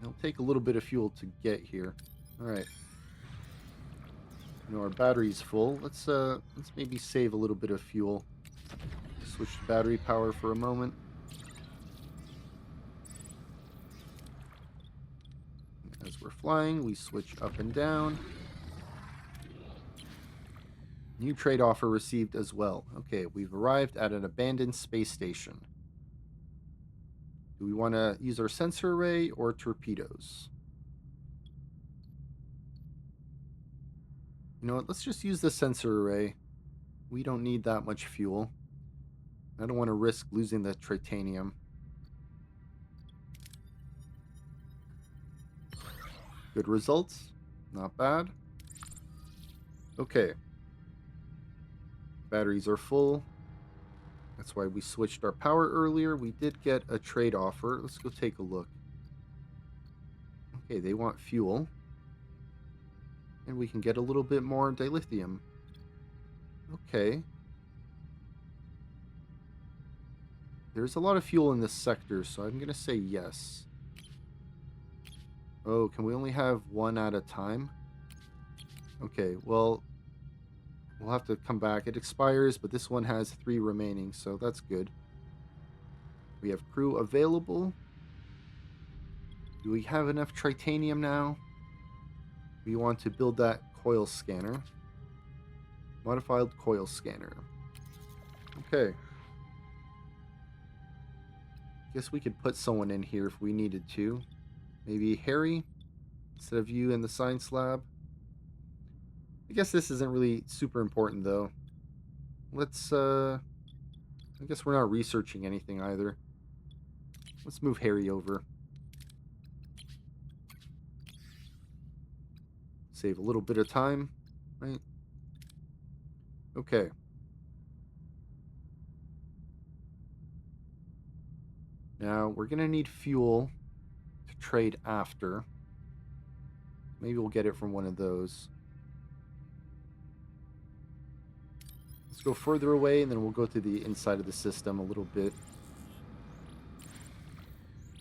A: It'll take a little bit of fuel to get here. All right. You know, our battery's full. Let's maybe save a little bit of fuel. Switch to battery power for a moment. As we're flying, we switch up and down. New trade offer received as well. Okay, we've arrived at an abandoned space station. Do we want to use our sensor array or torpedoes? You know what? Let's just use the sensor array. We don't need that much fuel. I don't want to risk losing the titanium. Good results. Not bad. Okay. Batteries are full. That's why we switched our power earlier. We did get a trade offer. Let's go take a look. Okay, they want fuel. And we can get a little bit more dilithium. Okay. There's a lot of fuel in this sector, so I'm going to say yes. Oh, can we only have one at a time? Okay, well, we'll have to come back. It expires, but this one has 3 remaining, so that's good. We have crew available. Do we have enough titanium now? We want to build that coil scanner. Modified coil scanner. Okay. Guess we could put someone in here if we needed to. Maybe Harry instead of you in the science lab. I guess this isn't really super important though. Let's I guess we're not researching anything either. Let's move Harry over. Save a little bit of time, right? Okay. Now we're gonna need fuel to trade after. Maybe we'll get it from one of those. Let's go further away and then we'll go to the inside of the system a little bit.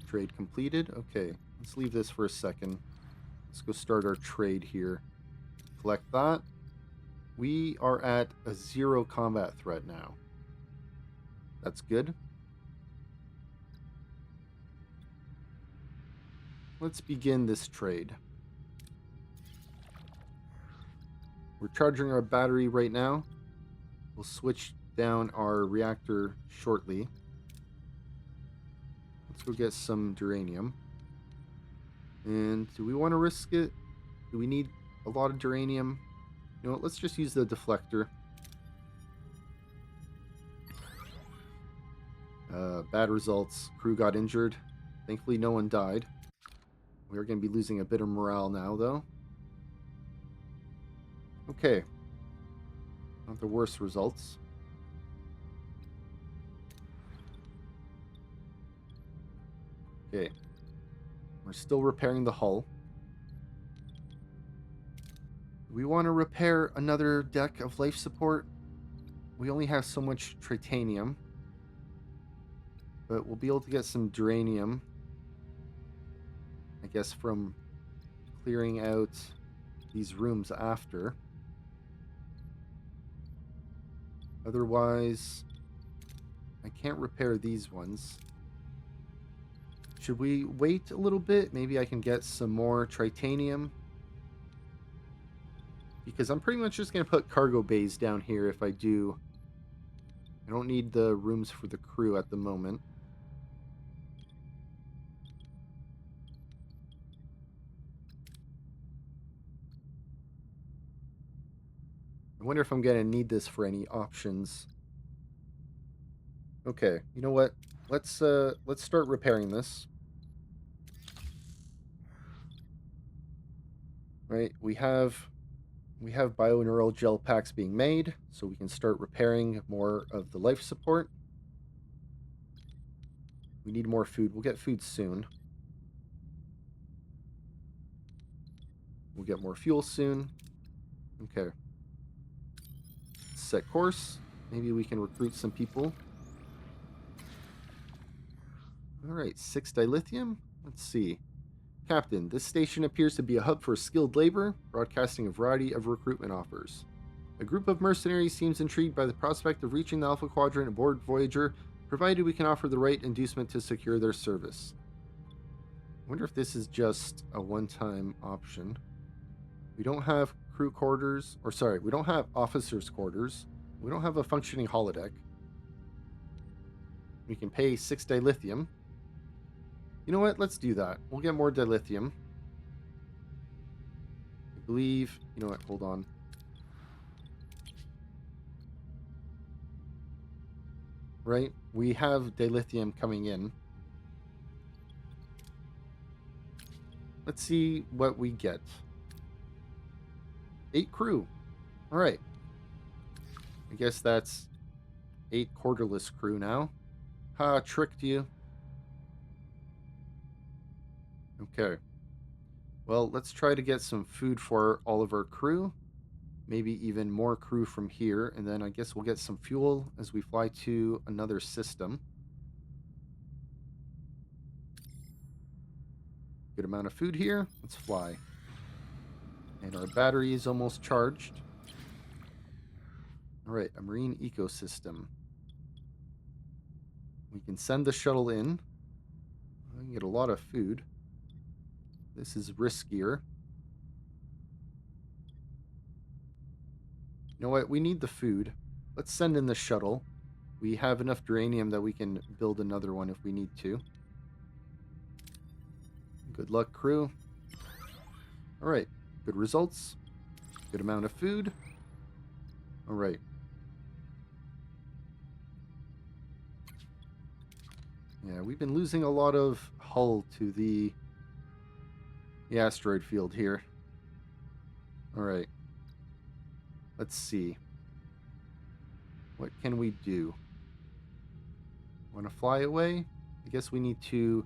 A: Trade completed. Okay, let's leave this for a second. Let's go start our trade here. Collect that. We are at a 0 combat threat now. That's good. Let's begin this trade. We're charging our battery right now. We'll switch down our reactor shortly. Let's go get some duranium. And do we want to risk it? Do we need a lot of duranium? You know what, let's just use the deflector. Bad results. Crew got injured. Thankfully no one died. We're going to be losing a bit of morale now, though. Okay. Not the worst results. Okay. We're still repairing the hull. We want to repair another deck of life support. We only have so much titanium. But we'll be able to get some duranium. I guess from clearing out these rooms after. Otherwise, I can't repair these ones. Should we wait a little bit? Maybe I can get some more titanium. Because I'm pretty much just going to put cargo bays down here if I do. I don't need the rooms for the crew at the moment. I wonder if I'm going to need this for any options. Okay, you know what? Let's start repairing this. Right, we have bioneural gel packs being made, so we can start repairing more of the life support. We need more food. We'll get food soon. We'll get more fuel soon. Okay. Set course. Maybe we can recruit some people. Alright, 6 dilithium. Let's see. Captain, this station appears to be a hub for skilled labor, broadcasting a variety of recruitment offers. A group of mercenaries seems intrigued by the prospect of reaching the Alpha Quadrant aboard Voyager, provided we can offer the right inducement to secure their service. I wonder if this is just a one-time option. We don't have crew quarters, or sorry, we don't have officers' quarters. We don't have a functioning holodeck. We can pay 6 dilithium. You know what? Let's do that. We'll get more dilithium. I believe... You know what? Hold on. Right? We have dilithium coming in. Let's see what we get. 8 crew. Alright. I guess that's 8 quarterless crew now. Ha, tricked you. Okay. Well, let's try to get some food for all of our crew. Maybe even more crew from here. And then I guess we'll get some fuel as we fly to another system. Good amount of food here. Let's fly. And our battery is almost charged. Alright, a marine ecosystem. We can send the shuttle in. I can get a lot of food. This is riskier. You know what? We need the food. Let's send in the shuttle. We have enough duranium that we can build another one if we need to. Good luck, crew. Alright. Good results. Good amount of food. Alright. Yeah, we've been losing a lot of hull to the asteroid field here. Alright. Let's see. What can we do? Want to fly away? I guess we need to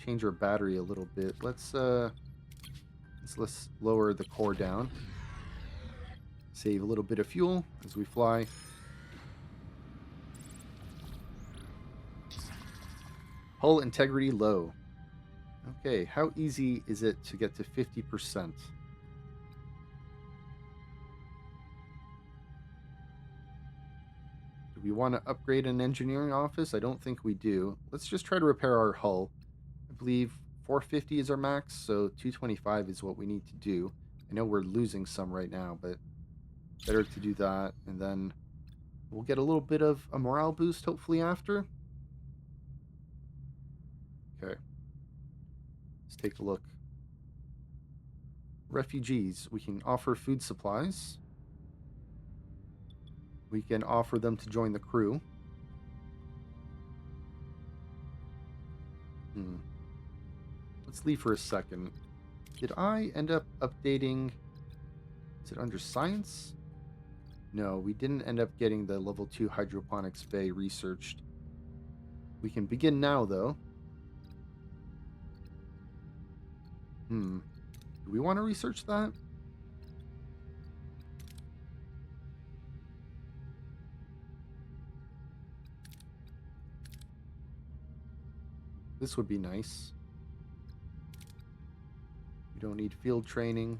A: change our battery a little bit. Let's lower the core down. Save a little bit of fuel as we fly. Hull integrity low. Okay, how easy is it to get to 50%? Do we want to upgrade an engineering office? I don't think we do. Let's just try to repair our hull. I believe 450 is our max, so 225 is what we need to do. I know we're losing some right now, but better to do that, and then we'll get a little bit of a morale boost hopefully after. Okay. Let's take a look. Refugees. We can offer food supplies. We can offer them to join the crew. Let's leave for a second. Did I end up updating... Is it under science? No, we didn't end up getting the level 2 hydroponics bay researched. We can begin now, though. Do we want to research that? This would be nice. We don't need field training.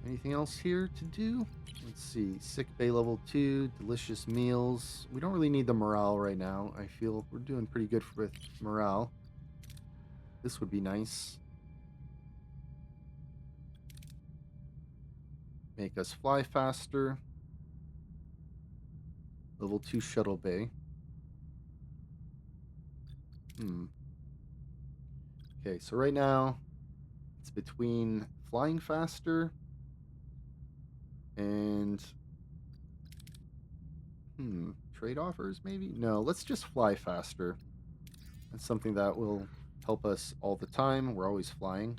A: Anything else here to do? Let's see. Sick bay level 2, delicious meals. We don't really need the morale right now. I feel we're doing pretty good with morale. This would be nice. Make us fly faster. Level 2 shuttle bay. Okay, so right now it's between flying faster and trade offers maybe? No, let's just fly faster. That's something that will help us all the time. We're always flying.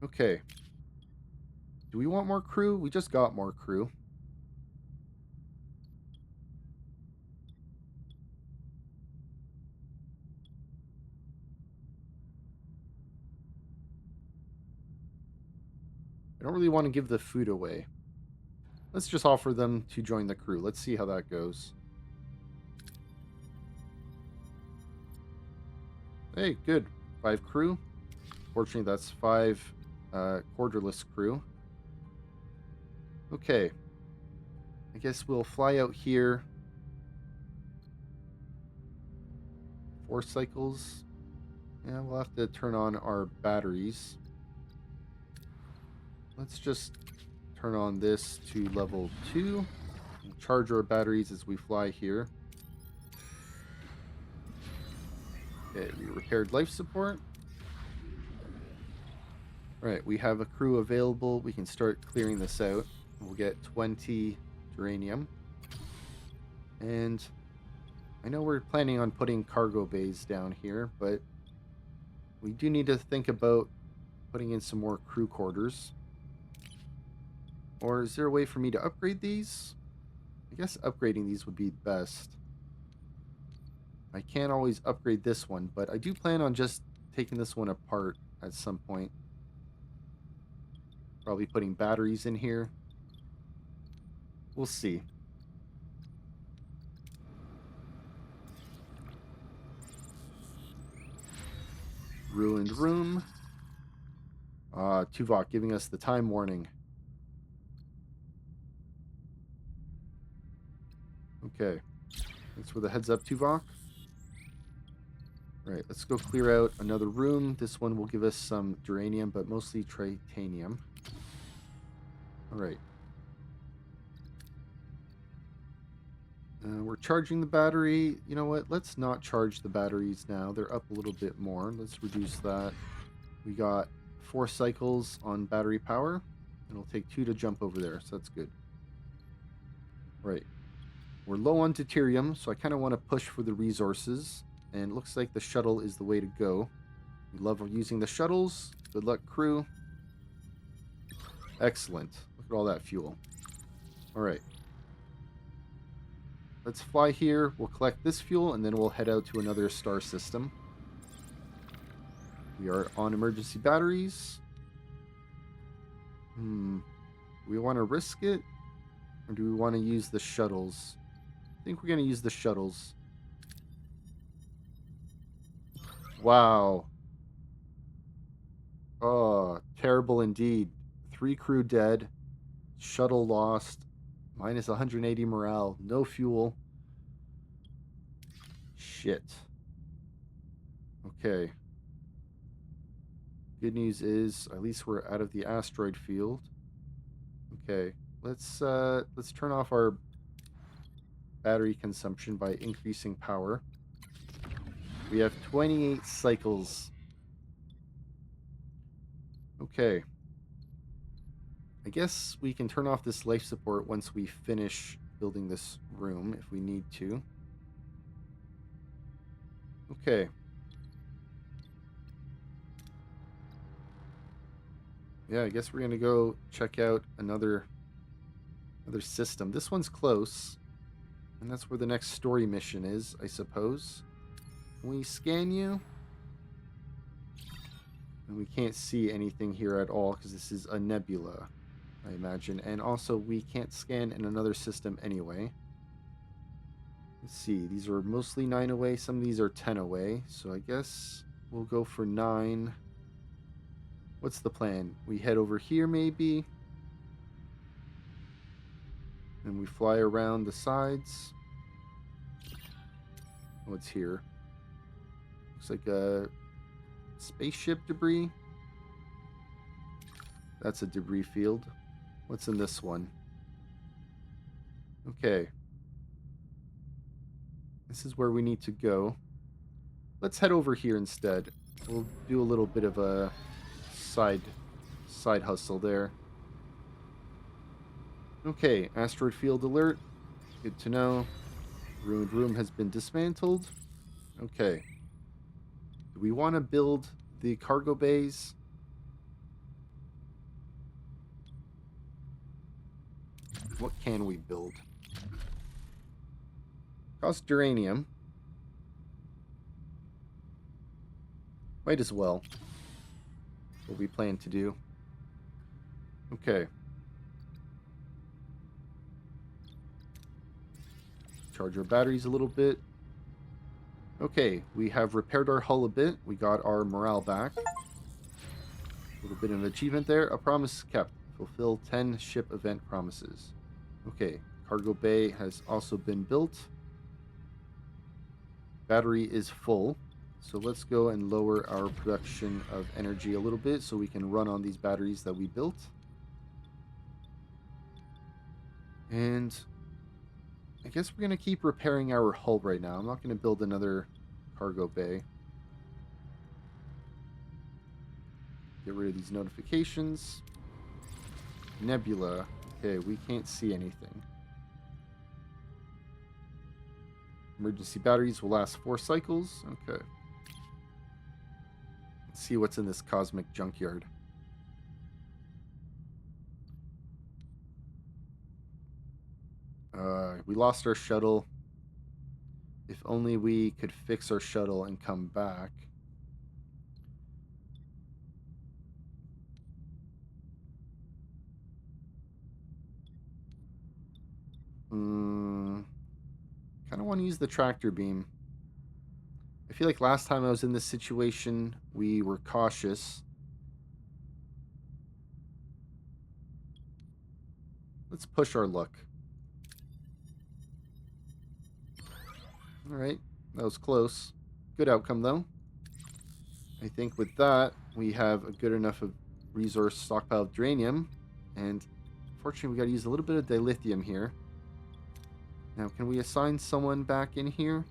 A: Okay. Do we want more crew? We just got more crew. I don't really want to give the food away. Let's just offer them to join the crew. Let's see how that goes. Hey, good. 5 crew. Fortunately, that's 5 quarterless crew. Okay. I guess we'll fly out here. 4 cycles. Yeah, we'll have to turn on our batteries. Let's just turn on this to level 2. And charge our batteries as we fly here. Okay, we repaired life support. Alright, we have a crew available. We can start clearing this out. We'll get 20 duranium. And I know we're planning on putting cargo bays down here, but we do need to think about putting in some more crew quarters. Or is there a way for me to upgrade these? I guess upgrading these would be best. I can't always upgrade this one, but I do plan on just taking this one apart at some point. Probably putting batteries in here. We'll see. Ruined room. Tuvok giving us the time warning. Okay. Thanks for the heads up, Tuvok. Alright, let's go clear out another room. This one will give us some duranium, but mostly titanium. Alright. We're charging the battery. You know what? Let's not charge the batteries now. They're up a little bit more. Let's reduce that. We got 4 cycles on battery power. And it'll take 2 to jump over there, so that's good. Right. We're low on deuterium, so I kind of want to push for the resources. And it looks like the shuttle is the way to go. We love using the shuttles. Good luck, crew. Excellent. Look at all that fuel. All right. Let's fly here. We'll collect this fuel, and then we'll head out to another star system. We are on emergency batteries. Do we want to risk it? Or do we want to use the shuttles? I think we're going to use the shuttles. Wow. Oh, terrible indeed. 3 crew dead. Shuttle lost. Minus 180 morale. No fuel. Shit. Okay. Good news is, at least we're out of the asteroid field. Okay. Let's turn off our battery consumption by increasing power. We have 28 cycles. Okay. I guess we can turn off this life support once we finish building this room, if we need to. Okay. Yeah, I guess we're going to go check out another system. This one's close. And that's where the next story mission is, I suppose. Can we scan you? And we can't see anything here at all because this is a nebula, I imagine. And also, we can't scan in another system anyway. Let's see. These are mostly 9 away. Some of these are 10 away. So I guess we'll go for 9. What's the plan? We head over here maybe. And we fly around the sides. What's here? Looks like a spaceship debris. That's a debris field. What's in this one? Okay. This is where we need to go. Let's head over here instead. We'll do a little bit of a side hustle there. Okay, asteroid field alert. Good to know. Ruined room has been dismantled. Okay. Do we want to build the cargo bays? What can we build? Cost duranium. Might as well. What we plan to do. Okay. Charge our batteries a little bit. Okay, we have repaired our hull a bit. We got our morale back. A little bit of an achievement there. A promise kept. Fulfill 10 ship event promises. Okay, cargo bay has also been built. Battery is full. So let's go and lower our production of energy a little bit so we can run on these batteries that we built. And I guess we're going to keep repairing our hull right now. I'm not going to build another cargo bay. Get rid of these notifications. Nebula. Okay, we can't see anything. Emergency batteries will last 4 cycles. Okay. Let's see what's in this cosmic junkyard. We lost our shuttle. If only we could fix our shuttle and come back. Kind of want to use the tractor beam. I feel like last time I was in this situation, we were cautious. Let's push our luck. Alright, that was close. Good outcome, though. I think with that, we have a good enough of resource stockpile of duranium. And unfortunately, we got to use a little bit of dilithium here. Now, can we assign someone back in here?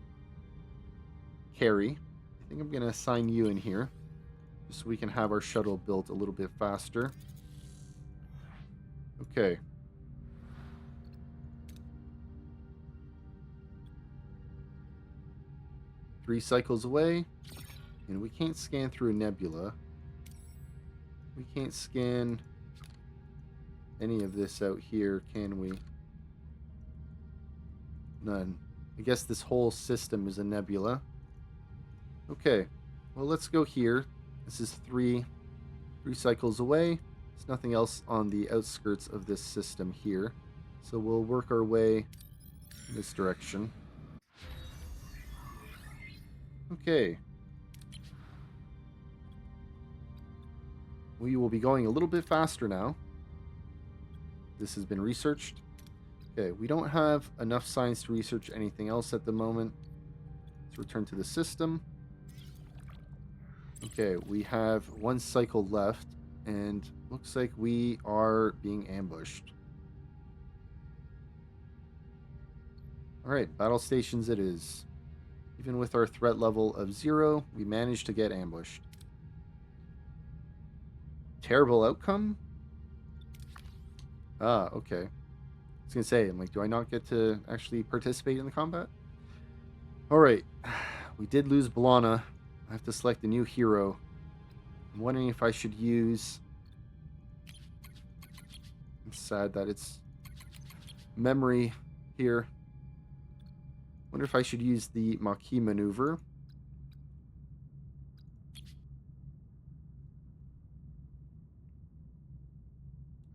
A: Carey. I think I'm going to assign you in here. Just so we can have our shuttle built a little bit faster. Okay. Three cycles away. And we can't scan through a nebula. We can't scan any of this out here, can we? None. I guess this whole system is a nebula. Okay. Well, let's go here. This is three cycles away. There's nothing else on the outskirts of this system here. So we'll work our way in this direction. Okay. We will be going a little bit faster now. This has been researched. Okay, we don't have enough science to research anything else at the moment. Let's return to the system. Okay, we have 1 cycle left, and looks like we are being ambushed. Alright, battle stations it is. Even with our threat level of 0, we managed to get ambushed. Terrible outcome? Ah, okay. I was going to say, I'm like, do I not get to actually participate in the combat? Alright, we did lose Lani. I have to select a new hero. I'm wondering if I should use... I'm sad that it's memory here. Wonder if I should use the Maquis maneuver.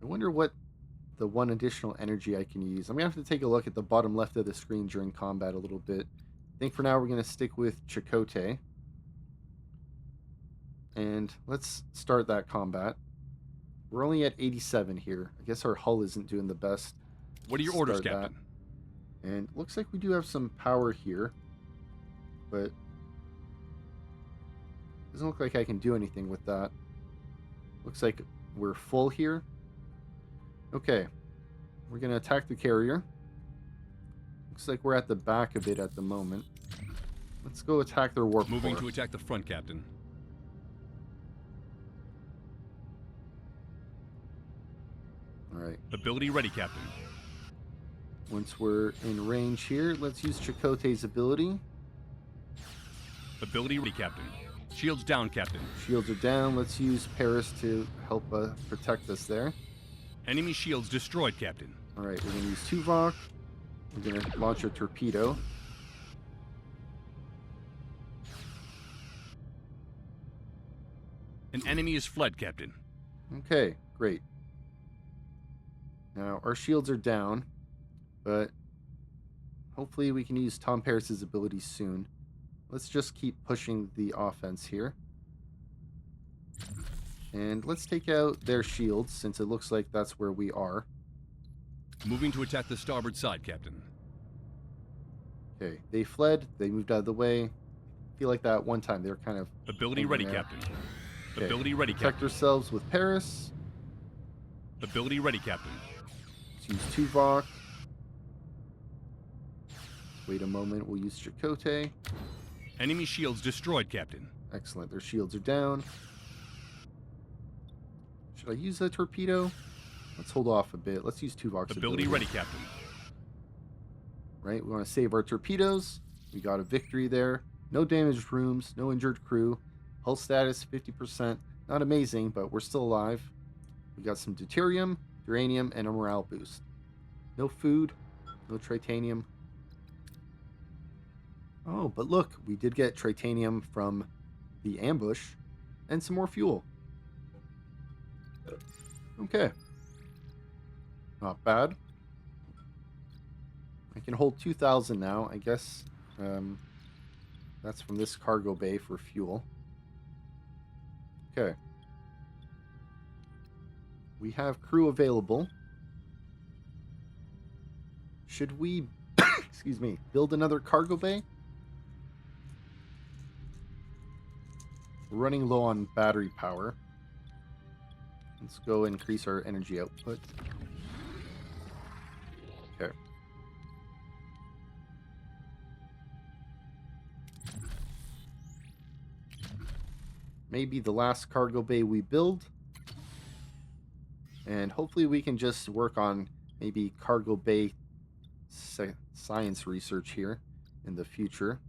A: I wonder what the 1 additional energy I can use. I'm going to have to take a look at the bottom left of the screen during combat a little bit. I think for now we're going to stick with Chakotay. And let's start that combat. We're only at 87 here. I guess our hull isn't doing the best.
B: What are your orders,
A: Start that.
B: Captain?
A: And looks like we do have some power here, but doesn't look like I can do anything with that. Looks like we're full here. Okay, we're gonna attack the carrier. Looks like we're at the back of it at the moment. Let's go attack their warp
B: Moving
A: core.
B: to attack the front, Captain.
A: All right.
B: Ability ready, Captain.
A: Once we're in range here, let's use Chakotay's ability.
B: Ability ready, Captain. Shields down, Captain.
A: Shields are down. Let's use Paris to help protect us there.
B: Enemy shields destroyed, Captain.
A: All right, we're going to use Tuvok. We're going to launch a torpedo.
B: An enemy is fled, Captain.
A: Okay, great. Now, our shields are down, but hopefully we can use Tom Paris's ability soon. Let's just keep pushing the offense here. And let's take out their shields, since it looks like that's where we are.
B: Moving to attack the starboard side, Captain.
A: Okay, they fled. They moved out of the way. I feel like that one time they were kind of...
B: Ability
A: hanging
B: ready,
A: there.
B: Captain.
A: Okay,
B: Ability ready,
A: protect
B: Captain.
A: ourselves with Paris.
B: Ability ready, Captain.
A: Let's use Tuvok. Wait a moment, we'll use Chakotay.
B: Enemy shields destroyed, Captain.
A: Excellent, their shields are down. Should I use a torpedo? Let's hold off a bit. Let's use Tuvok's
B: Ability ready, Captain.
A: Right, we want to save our torpedoes. We got a victory there. No damaged rooms, no injured crew. Hull status 50%. Not amazing, but we're still alive. We got some deuterium, duranium, and a morale boost. No food, no tritanium. Oh, but look, we did get tritanium from the ambush and some more fuel. Okay. Not bad. I can hold 2,000 now. I guess that's from this cargo bay for fuel. Okay. We have crew available. Should we, excuse me, build another cargo bay? We're running low on battery power. Let's go increase our energy output. Okay. Maybe the last cargo bay we build. And hopefully we can just work on maybe cargo bay science research here in the future.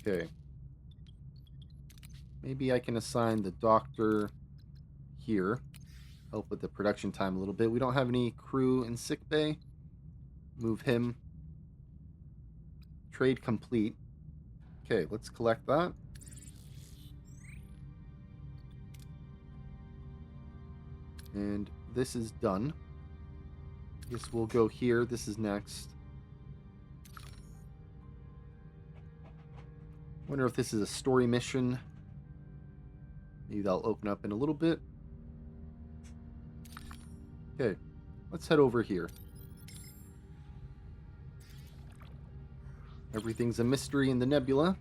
A: Okay. Maybe I can assign the doctor here. Help with the production time a little bit. We don't have any crew in sick bay. Move him. Trade complete. Okay, let's collect that. And this is done. Guess we'll go here. This is next. Wonder if this is a story mission. Maybe that'll open up in a little bit. Okay, let's head over here. Everything's a mystery in the nebula.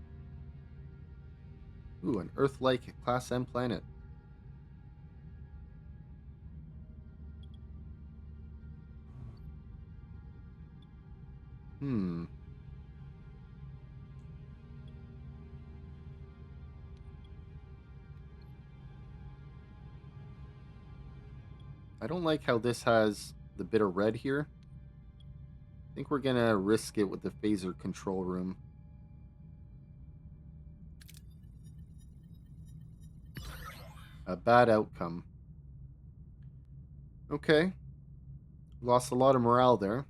A: Ooh, an Earth-like Class M planet. I don't like how this has the bit of red here. I think we're gonna risk it with the phaser control room. A bad outcome. Okay. Lost a lot of morale there.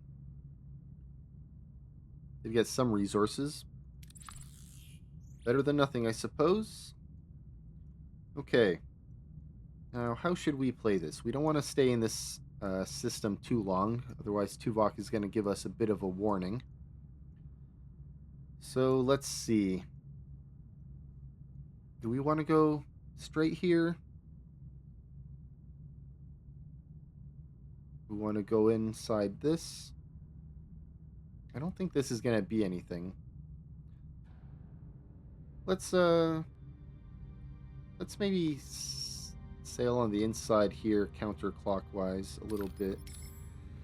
A: Did get some resources. Better than nothing, I suppose. Okay. Now, how should we play this? We don't want to stay in this system too long. Otherwise, Tuvok is going to give us a bit of a warning. So let's see. Do we want to go straight here? We want to go inside this. I don't think this is going to be anything. Let's maybe sail on the inside here counterclockwise a little bit.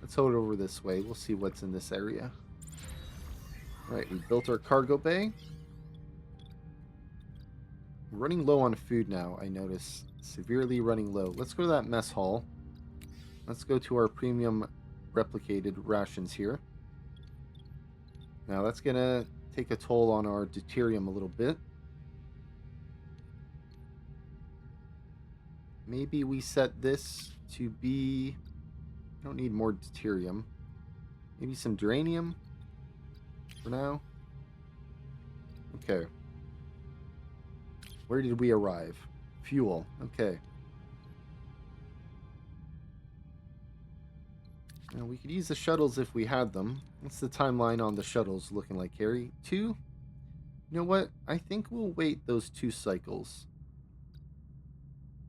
A: Let's hold it over this way. We'll see what's in this area. All right, we built our cargo bay. We're running low on food now, I notice. Severely running low. Let's go to that mess hall. Let's go to our premium replicated rations here. Now that's going to take a toll on our deuterium a little bit. Maybe we set this to be... I don't need more deuterium. Maybe some duranium for now. Okay. Where did we arrive? Fuel. Okay. Now we could use the shuttles if we had them. What's the timeline on the shuttles looking like, Carey? 2? You know what? I think we'll wait those 2 cycles.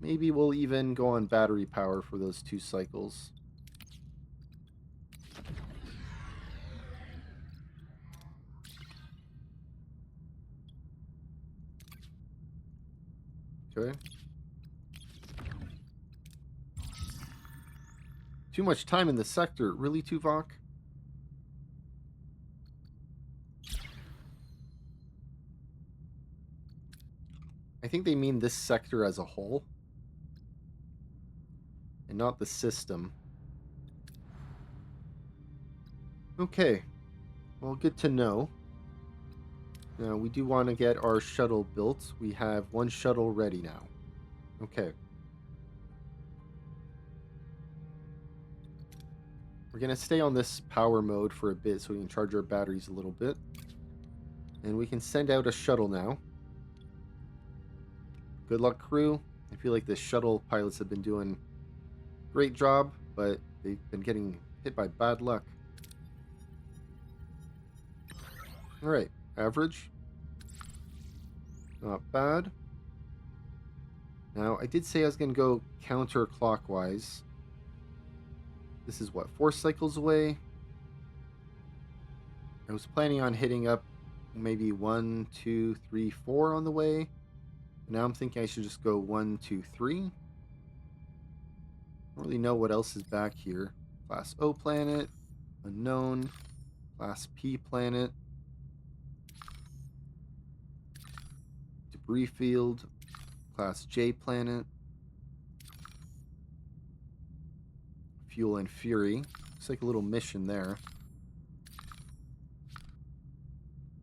A: Maybe we'll even go on battery power for those 2 cycles. Okay. Too much time in the sector. Really, Tuvok? I think they mean this sector as a whole. And not the system. Okay. Well, good to know. Now, we do want to get our shuttle built. We have 1 shuttle ready now. Okay. We're going to stay on this power mode for a bit so we can charge our batteries a little bit. And we can send out a shuttle now. Good luck, crew. I feel like the shuttle pilots have been doing a great job, but they've been getting hit by bad luck. Alright, average. Not bad. Now, I did say I was going to go counterclockwise. This is what, 4 cycles away? I was planning on hitting up maybe 1, 2, 3, 4 on the way. Now I'm thinking I should just go 1, 2, 3. I don't really know what else is back here. Class O planet, unknown, Class P planet, debris field, Class J planet, Fuel and Fury. Looks like a little mission there.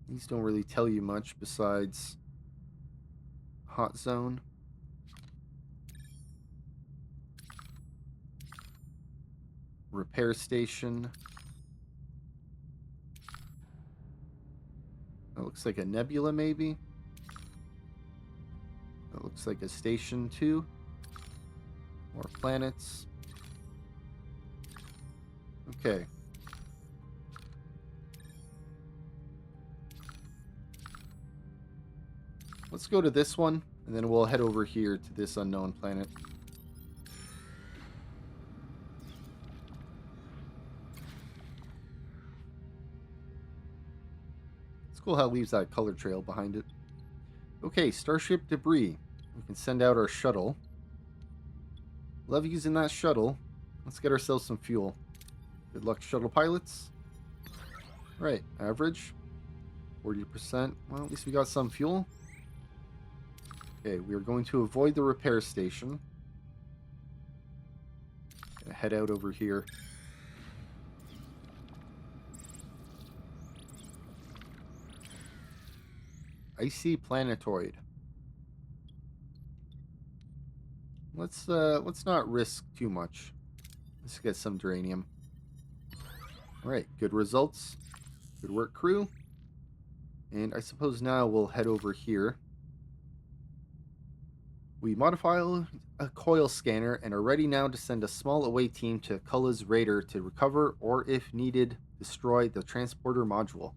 A: These don't really tell you much besides hot zone. Repair station. That looks like a nebula, maybe. That looks like a station, too. More planets. Okay. Let's go to this one, and then we'll head over here to this unknown planet. It's cool how it leaves that color trail behind it. Okay, Starship debris. We can send out our shuttle. Love using that shuttle. Let's get ourselves some fuel. Good luck, shuttle pilots. Right, average. 40%. Well, at least we got some fuel. Okay, we are going to avoid the repair station. Gonna head out over here. Icy planetoid. Let's not risk too much. Let's get some duranium. Alright, good results. Good work, crew. And I suppose now we'll head over here. We modify a coil scanner and are ready now to send a small away team to Kulla's raider to recover or, if needed, destroy the transporter module.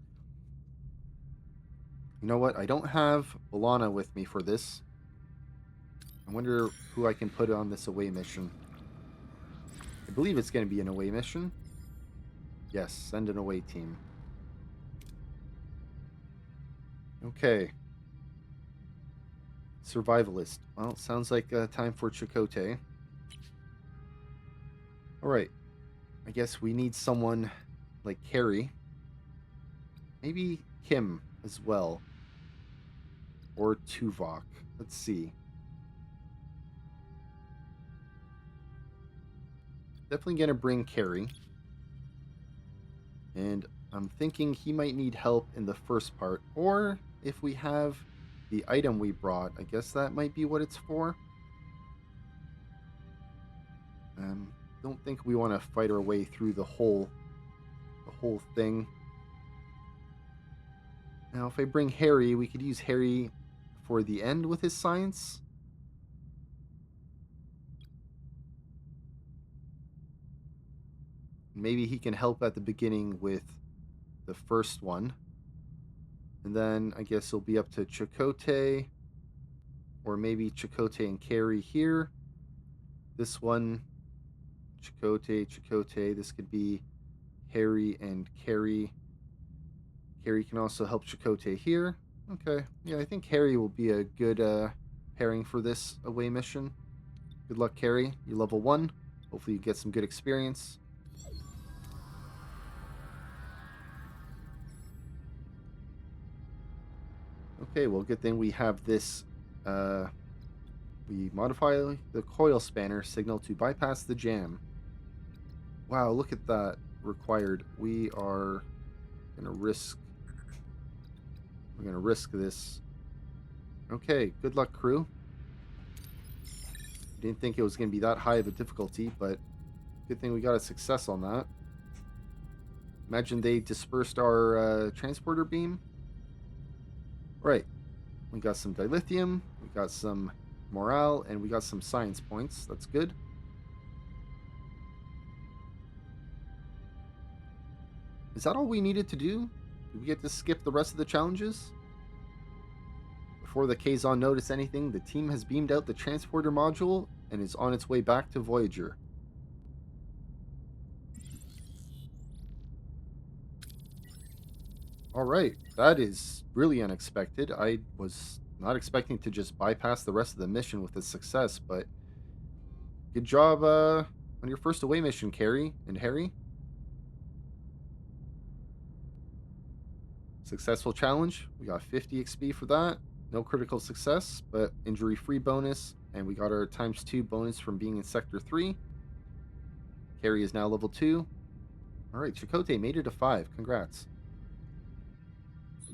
A: You know what? I don't have Lani with me for this. I wonder who I can put on this away mission. I believe it's going to be an away mission. Yes, send an away team. Okay. Survivalist. Well, sounds like time for Chakotay. Alright. I guess we need someone like Carey. Maybe Kim as well. Or Tuvok. Let's see. Definitely going to bring Carey. And I'm thinking he might need help in the first part. Or if we have the item we brought, I guess that might be what it's for. Don't think we want to fight our way through the whole thing. Now, if I bring Harry, we could use Harry for the end with his science. Maybe he can help at the beginning with the first one. And then I guess it'll be up to Chakotay. Or maybe Chakotay and Carey here. This one, Chakotay. This could be Harry and Carey. Carey can also help Chakotay here. Okay. Yeah, I think Harry will be a good pairing for this away mission. Good luck, Carey. You're level 1. Hopefully you get some good experience. Okay, well, good thing we have this. We modify the coil spanner signal to bypass the jam. Wow, look at that required. We are gonna risk. We're gonna risk this. Okay, good luck, crew. Didn't think it was gonna be that high of a difficulty, but good thing we got a success on that. Imagine they dispersed our transporter beam. Right. We got some dilithium, we got some morale, and we got some science points. That's good. Is that all we needed to do? Did we get to skip the rest of the challenges? Before the Kazon notice anything, the team has beamed out the transporter module and is on its way back to Voyager. Alright, that is really unexpected. I was not expecting to just bypass the rest of the mission with a success, but good job on your first away mission, Carey and Harry. Successful challenge. We got 50 XP for that. No critical success, but injury-free bonus, and we got our ×2 bonus from being in Sector 3. Carey is now level 2. Alright, Chakotay made it to 5. Congrats.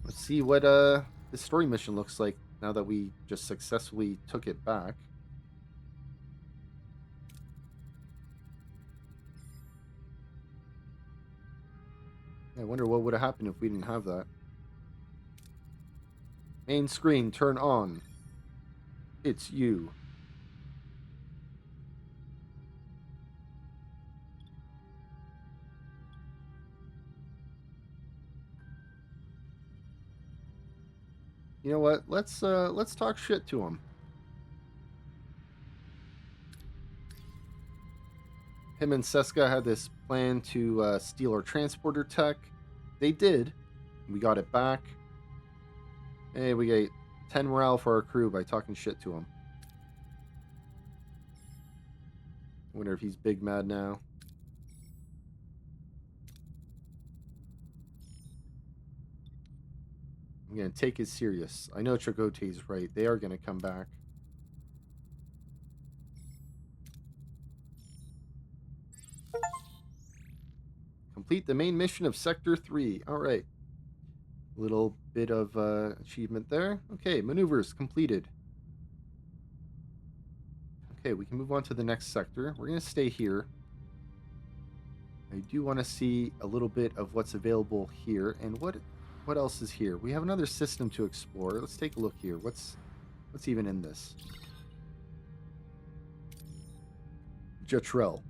A: Let's see what this story mission looks like now that we just successfully took it back. I wonder what would have happened if we didn't have that. Main screen, turn on. It's you. You know what? Let's talk shit to him. Him and Seska had this plan to steal our transporter tech. They did. We got it back. Hey, we get 10 morale for our crew by talking shit to him. Wonder if he's big mad now. I'm going to take it serious. I know Chakotay's right. They are going to come back. Complete the main mission of Sector 3. All right. Little bit of achievement there. Okay, maneuvers completed. Okay, we can move on to the next sector. We're going to stay here. I do want to see a little bit of what's available here. And what else is here? We have another system to explore. Let's take a look here. What's even in this? Jetrel.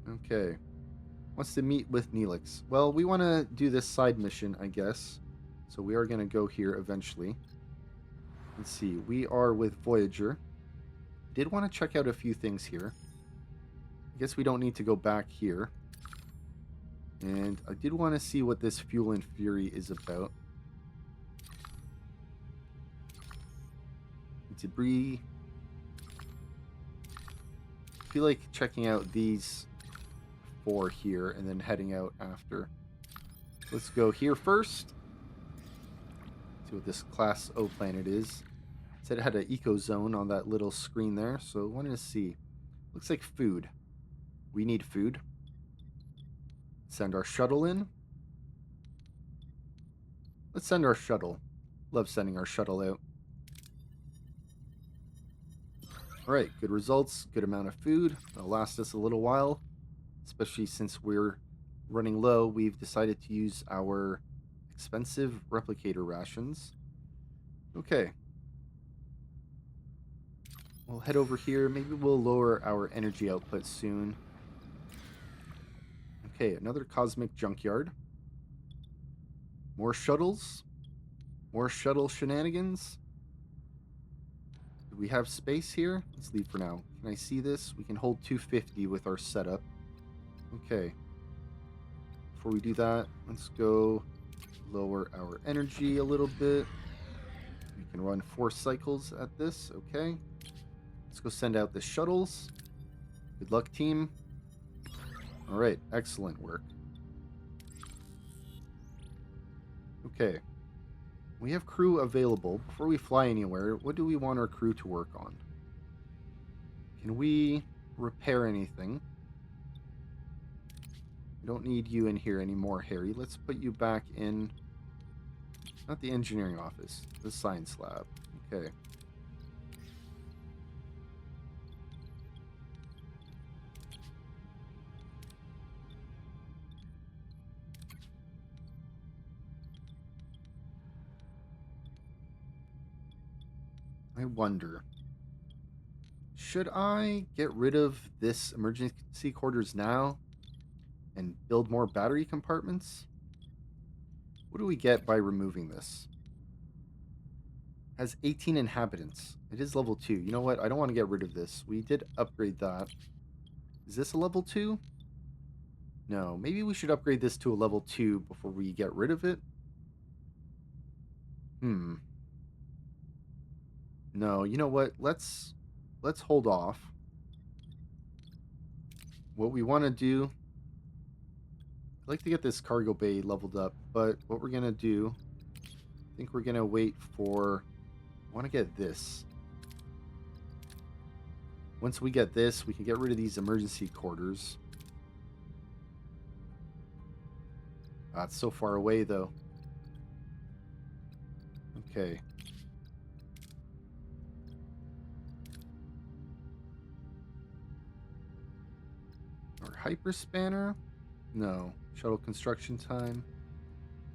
A: Okay. Wants to meet with Neelix. Well, we want to do this side mission, I guess. So we are going to go here eventually. Let's see. We are with Voyager. Did want to check out a few things here. I guess we don't need to go back here. And I did want to see what this Fuel and Fury is about. Debris. I feel like checking out these 4 here and then heading out after. Let's go here first. See what this Class O planet is. It said it had an eco zone on that little screen there, so I wanted to see. Looks like food. We need food. Send our shuttle in. Let's send our shuttle. Love sending our shuttle out. Alright, good results, good amount of food. It'll last us a little while. Especially since we're running low, we've decided to use our expensive replicator rations. Okay. We'll head over here. Maybe we'll lower our energy output soon. Okay, another cosmic junkyard. More shuttles. More shuttle shenanigans. Do we have space here? Let's leave for now. Can I see this? We can hold 250 with our setup. Okay. Before we do that, let's go lower our energy a little bit. We can run 4 cycles at this. Okay. Let's go send out the shuttles. Good luck, team. All right. Excellent work. Okay. We have crew available. Before we fly anywhere, what do we want our crew to work on? Can we repair anything? We don't need you in here anymore, Harry. Let's put you back in... Not the engineering office. The science lab. Okay. I wonder... Should I get rid of this emergency quarters now? And build more battery compartments? What do we get by removing this? Has 18 inhabitants. It is level 2. You know what? I don't want to get rid of this. We did upgrade that. Is this a level 2? No. Maybe we should upgrade this to a level 2 before we get rid of it. No, you know what? Let's hold off. What we want to do... I'd like to get this cargo bay leveled up, but what we're going to do, I think we're going to wait for... I want to get this. Once we get this, we can get rid of these emergency quarters. It's so far away, though. Okay. Our hyper spanner? No. Shuttle construction time.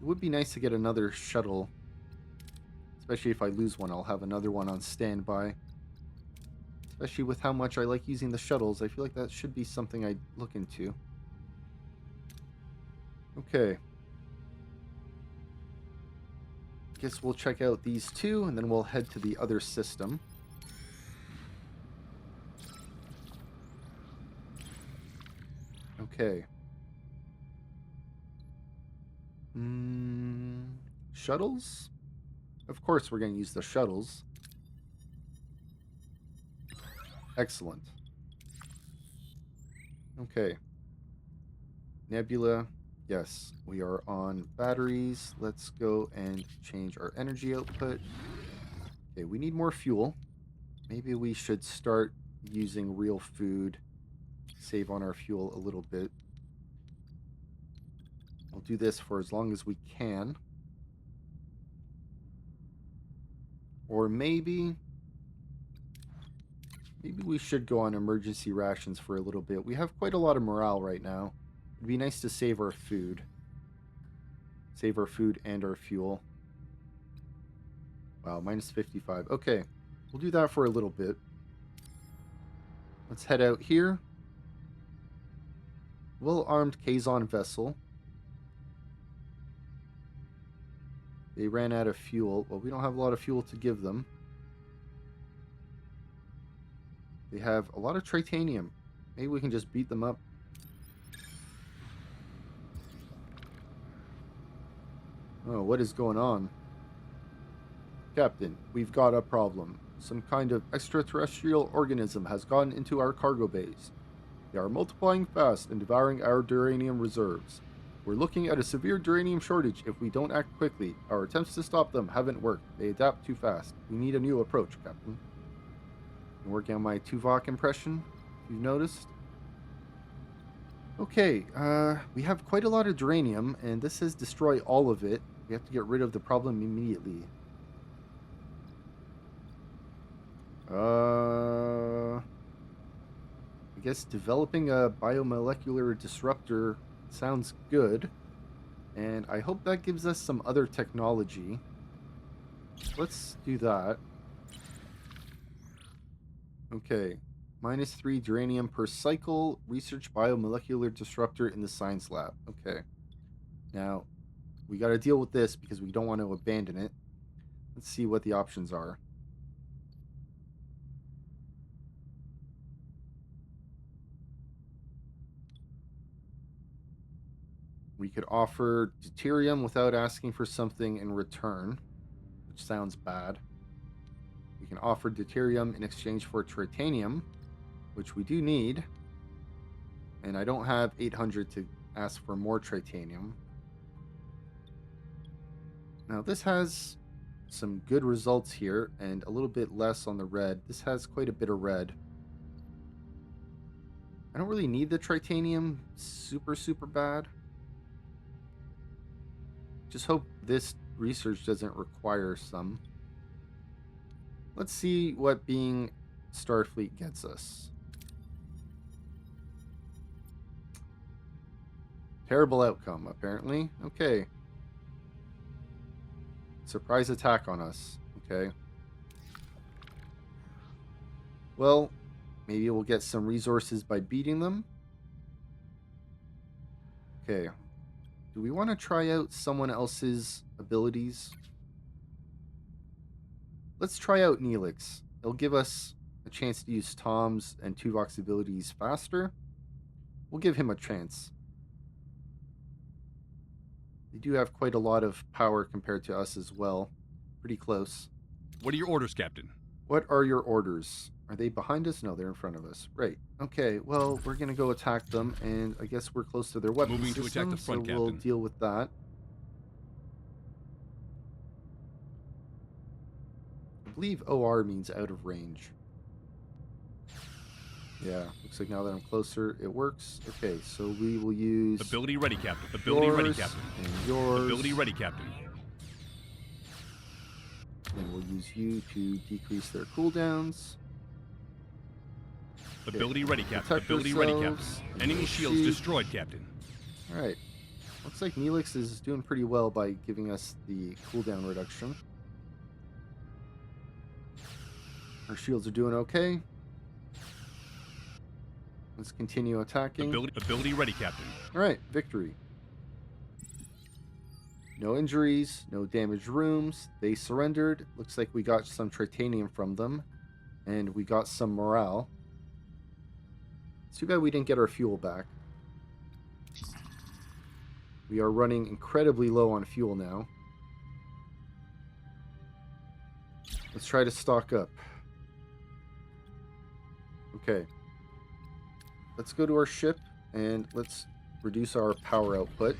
A: It would be nice to get another shuttle. Especially if I lose one, I'll have another one on standby. Especially with how much I like using the shuttles, I feel like that should be something I'd look into. Okay. Guess we'll check out these 2, and then we'll head to the other system. Okay. Shuttles? Of course we're going to use the shuttles. Excellent. Okay. Nebula. Yes, we are on batteries. Let's go and change our energy output. Okay, we need more fuel. Maybe we should start using real food. Save on our fuel a little bit. We'll do this for as long as we can. Or maybe we should go on emergency rations for a little bit. We have quite a lot of morale right now. It'd be nice to save our food. Save our food and our fuel. Wow, minus 55. Okay, we'll do that for a little bit. Let's head out here. Well-armed Kazon vessel. They ran out of fuel. Well, we don't have a lot of fuel to give them. They have a lot of titanium. Maybe we can just beat them up. Oh, what is going on? Captain, we've got a problem. Some kind of extraterrestrial organism has gotten into our cargo bays. They are multiplying fast and devouring our duranium reserves. We're looking at a severe duranium shortage if we don't act quickly. Our attempts to stop them haven't worked. They adapt too fast. We need a new approach, Captain. I'm working on my Tuvok impression, if you've noticed. Okay, we have quite a lot of duranium, and this says destroy all of it. We have to get rid of the problem immediately. I guess developing a biomolecular disruptor sounds good. And I hope that gives us some other technology. Let's do that. Okay. -3 duranium per cycle. Research biomolecular disruptor in the science lab. Okay. Now, we got to deal with this because we don't want to abandon it. Let's see what the options are. We could offer deuterium without asking for something in return, which sounds bad. We can offer deuterium in exchange for titanium, which we do need. And I don't have 800 to ask for more titanium. Now, this has some good results here and a little bit less on the red. This has quite a bit of red. I don't really need the titanium super bad. Just hope this research doesn't require some. Let's see what being Starfleet gets us. Terrible outcome, apparently. Okay. Surprise attack on us. Okay. Well, maybe we'll get some resources by beating them. Okay. Do we want to try out someone else's abilities? Let's try out Neelix. It'll give us a chance to use Tom's and Tuvok's abilities faster. We'll give him a chance. They do have quite a lot of power compared to us as well. Pretty close.
B: What are your orders, Captain?
A: What are your orders? Are they behind us? No, they're in front of us. Right. Okay, well, we're going to go attack them, and I guess we're close to their weapon
B: Moving
A: system,
B: to attack the front,
A: so we'll
B: Captain.
A: deal with that. I believe OR means out of range. Yeah, looks like now that I'm closer, it works. Okay, so we will use...
B: Ability ready, Captain. Ability ready,
A: yours
B: Captain.
A: and yours.
B: Ability ready, Captain.
A: And we'll use you to decrease their cooldowns.
B: Ability ready, Captain.
A: Protect
B: Ability ready, Captain.
A: ourselves.
B: Enemy shields destroyed, Captain.
A: Alright. Looks like Neelix is doing pretty well by giving us the cooldown reduction. Our shields are doing okay. Let's continue attacking.
B: Ability ready, Captain.
A: Alright, victory. No injuries, no damaged rooms. They surrendered. Looks like we got some titanium from them. And we got some morale. It's too bad we didn't get our fuel back. We are running incredibly low on fuel now. Let's try to stock up. Okay. Let's go to our ship and let's reduce our power output.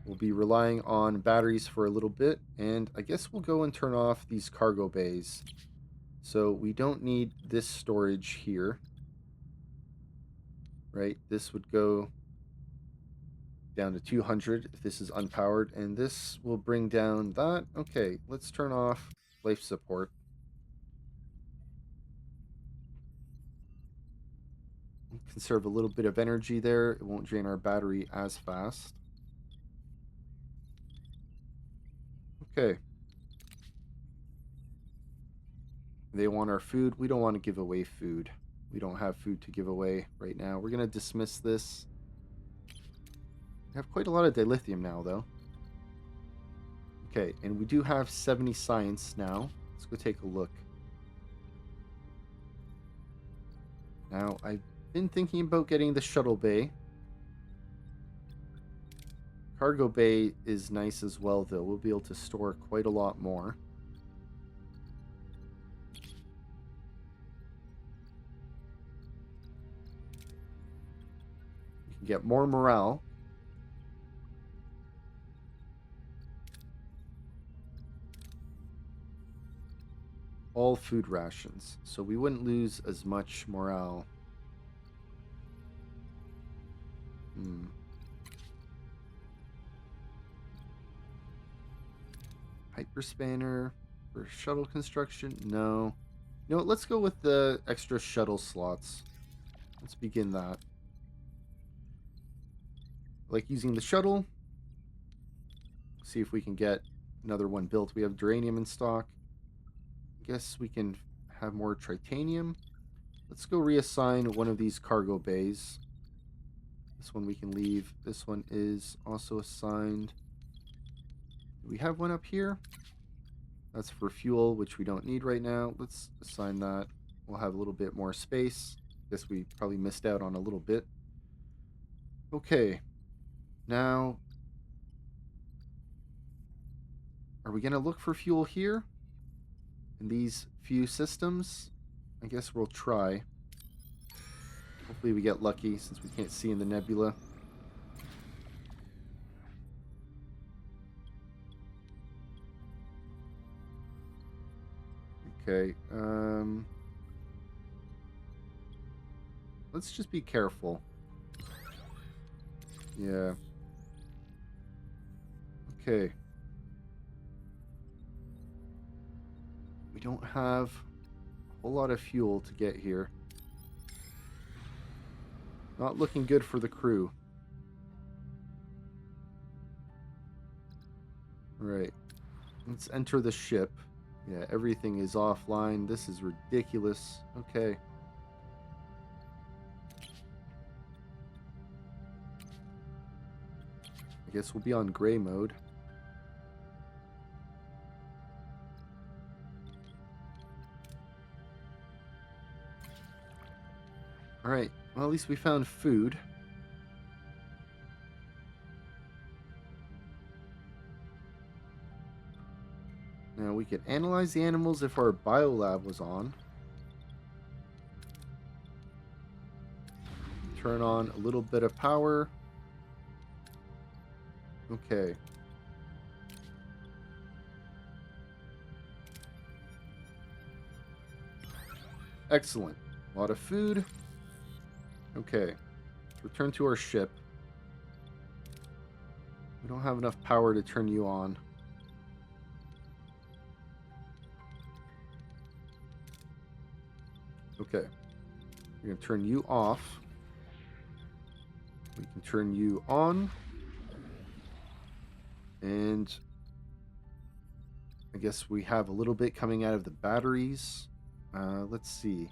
A: We'll be relying on batteries for a little bit, and I guess we'll go and turn off these cargo bays. So we don't need this storage here. Right? This would go down to 200 if this is unpowered, and this will bring down that. Okay, let's turn off life support. Conserve a little bit of energy there. It won't drain our battery as fast. Okay. They want our food. We don't want to give away food. We don't have food to give away right now. We're going to dismiss this. We have quite a lot of dilithium now, though. Okay, and we do have 70 science now. Let's go take a look. Now, I've been thinking about getting the shuttle bay. Cargo bay is nice as well, though. We'll be able to store quite a lot more. We can get more morale. All food rations, so we wouldn't lose as much morale. Hyperspanner for shuttle construction? No. You know what? Let's go with the extra shuttle slots. Let's begin that. I like using the shuttle. See if we can get another one built. We have duranium in stock. I guess we can have more titanium. Let's go reassign one of these cargo bays. This one we can leave. This one is also assigned. Do we have one up here? That's for fuel, which we don't need right now. Let's assign that. We'll have a little bit more space. Guess we probably missed out on a little bit. Okay. Now, are we going to look for fuel here? In these few systems? I guess we'll try. Hopefully we get lucky since we can't see in the nebula. Okay, let's just be careful. Yeah. Okay. We don't have a whole lot of fuel to get here. Not looking good for the crew. Right. Let's enter the ship. Yeah, everything is offline. This is ridiculous. Okay. I guess we'll be on gray mode. Alright, well at least we found food. Now we could analyze the animals if our biolab was on. Turn on a little bit of power. Okay. Excellent. A lot of food. Okay. Return to our ship. We don't have enough power to turn you on. Okay. We're going to turn you off. We can turn you on. And I guess we have a little bit coming out of the batteries. Let's see.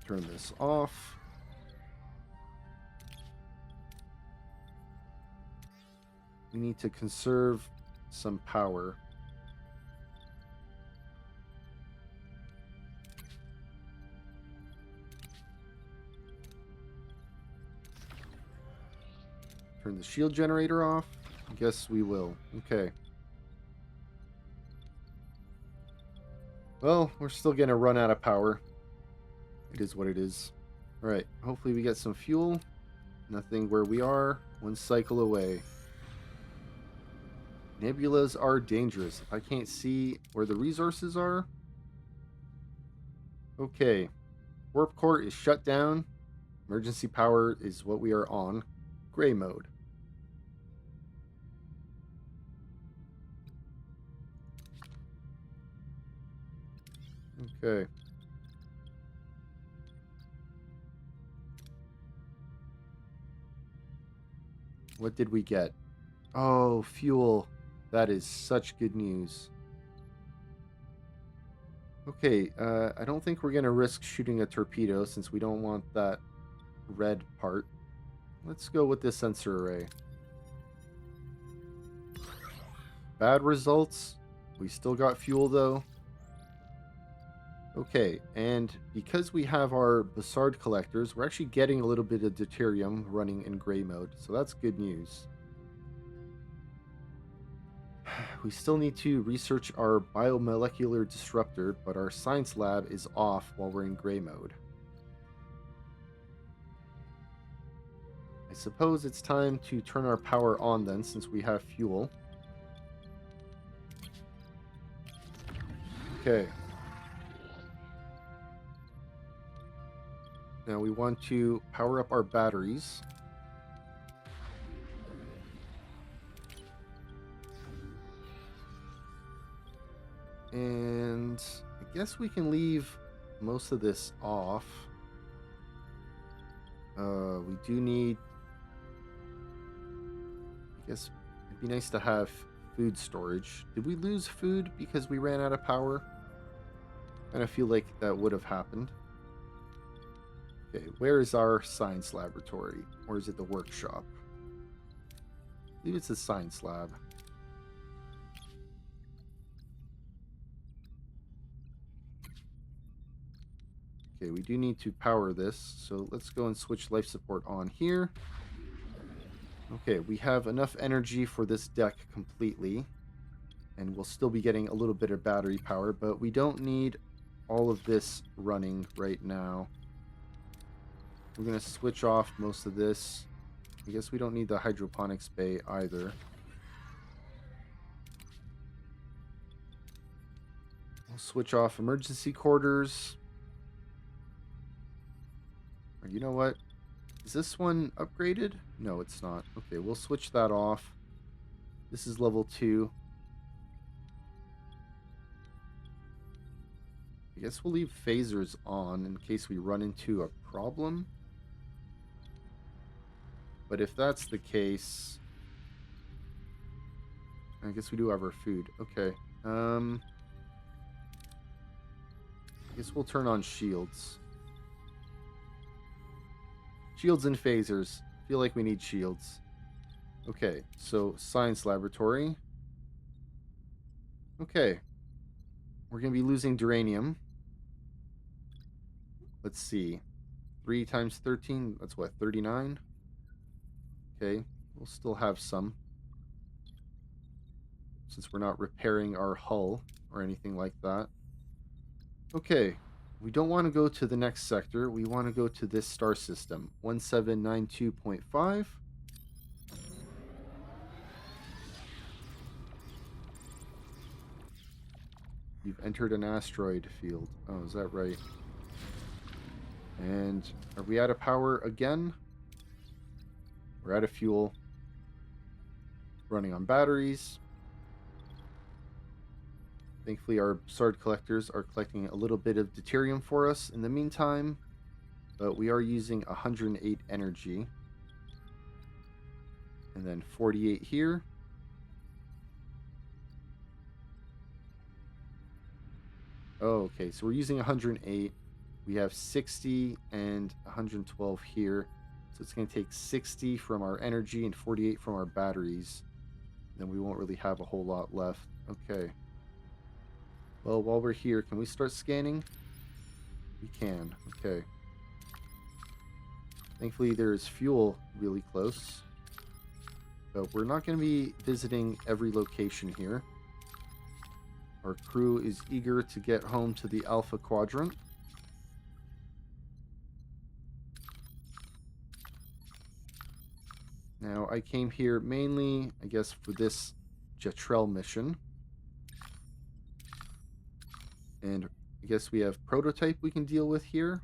A: Turn this off. We need to conserve some power. Turn the shield generator off. I guess we will. Okay. Well, we're still going to run out of power. It is what it is. Alright, hopefully we get some fuel. Nothing where we are. One cycle away. Nebulas are dangerous. If I can't see where the resources are... Okay. Warp core is shut down. Emergency power is what we are on. Gray mode. Okay. What did we get? Oh, fuel. That is such good news. Okay, I don't think we're going to risk shooting a torpedo since we don't want that red part. Let's go with this sensor array. Bad results. We still got fuel, though. Okay, and because we have our Bassard collectors, we're actually getting a little bit of deuterium running in gray mode, so that's good news. We still need to research our biomolecular disruptor, but our science lab is off while we're in gray mode. I suppose it's time to turn our power on then, since we have fuel. Okay. Now we want to power up our batteries. And I guess we can leave most of this off. We do need... I guess it'd be nice to have food storage. Did we lose food because we ran out of power? I kind of feel like that would have happened. Okay, where is our science laboratory? Or is it the workshop? I believe it's the science lab. Okay, we do need to power this, so let's go and switch life support on here. Okay, we have enough energy for this deck completely, and we'll still be getting a little bit of battery power, but we don't need all of this running right now. We're going to switch off most of this. I guess we don't need the hydroponics bay either. We'll switch off emergency quarters. Or you know what? Is this one upgraded? No, it's not. Okay, we'll switch that off. This is level 2. I guess we'll leave phasers on in case we run into a problem. But if that's the case, I guess we do have our food. Okay. I guess we'll turn on shields. Shields and phasers. Feel like we need shields. Okay, so science laboratory. Okay. We're going to be losing duranium. Let's see. 3 times 13, that's what, 39? Okay, we'll still have some. Since we're not repairing our hull or anything like that. Okay, we don't want to go to the next sector. We want to go to this star system, 1792.5. You've entered an asteroid field. Oh, is that right? And are we out of power again? We're out of fuel. Running on batteries. Thankfully, our Bassard collectors are collecting a little bit of deuterium for us in the meantime. But we are using 108 energy. And then 48 here. Oh, okay, so we're using 108. We have 60 and 112 here. So it's going to take 60 from our energy and 48 from our batteries. Then we won't really have a whole lot left. Okay. Well, while we're here, can we start scanning? We can. Okay. Thankfully, there is fuel really close. But we're not going to be visiting every location here. Our crew is eager to get home to the Alpha Quadrant. Now, I came here mainly, I guess, for this Jetrel mission. And I guess we have prototype we can deal with here.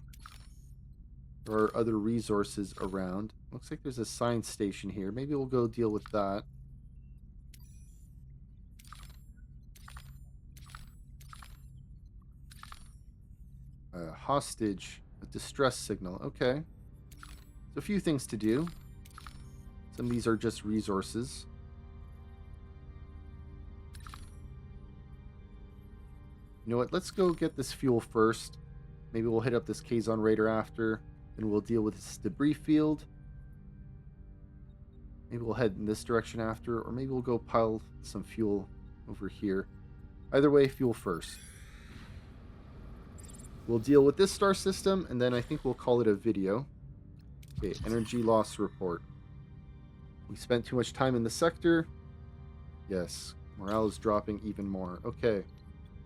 A: There are other resources around. Looks like there's a science station here. Maybe we'll go deal with that. Hostage, a distress signal. Okay. So a few things to do. Some of these are just resources. You know what? Let's go get this fuel first. Maybe we'll hit up this Kazon Raider after. Then we'll deal with this debris field. Maybe we'll head in this direction after. Or maybe we'll go pile some fuel over here. Either way, fuel first. We'll deal with this star system, and then I think we'll call it a video. Okay, energy loss report. We spent too much time in the sector. Yes, morale is dropping even more. Okay,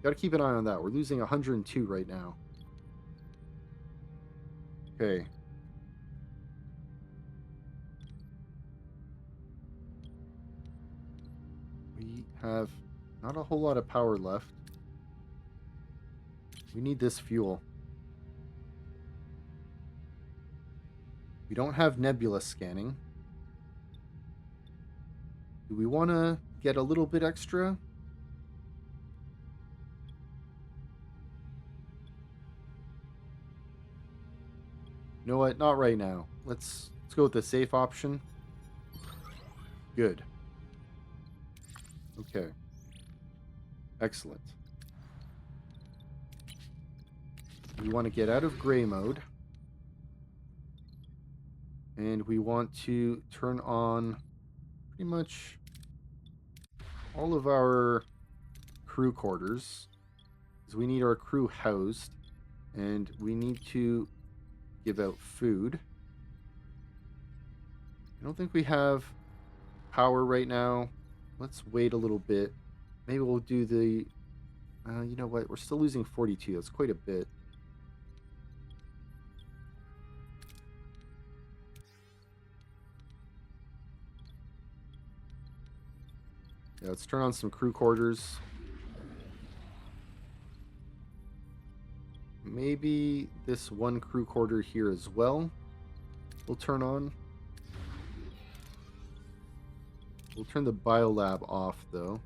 A: gotta keep an eye on that. We're losing 102 right now. Okay. We have not a whole lot of power left. We need this fuel. We don't have nebula scanning. Do we want to get a little bit extra? You know what? Not right now. Let's go with the safe option. Good. Okay. Excellent. We want to get out of gray mode. And we want to turn on pretty much all of our crew quarters. Because we need our crew housed. And we need to give out food. I don't think we have power right now. Let's wait a little bit. Maybe we'll do the... you know what? We're still losing 42. That's quite a bit. Yeah, let's turn on some crew quarters. Maybe this one crew quarter here as well. We'll turn on. We'll turn the biolab off, though.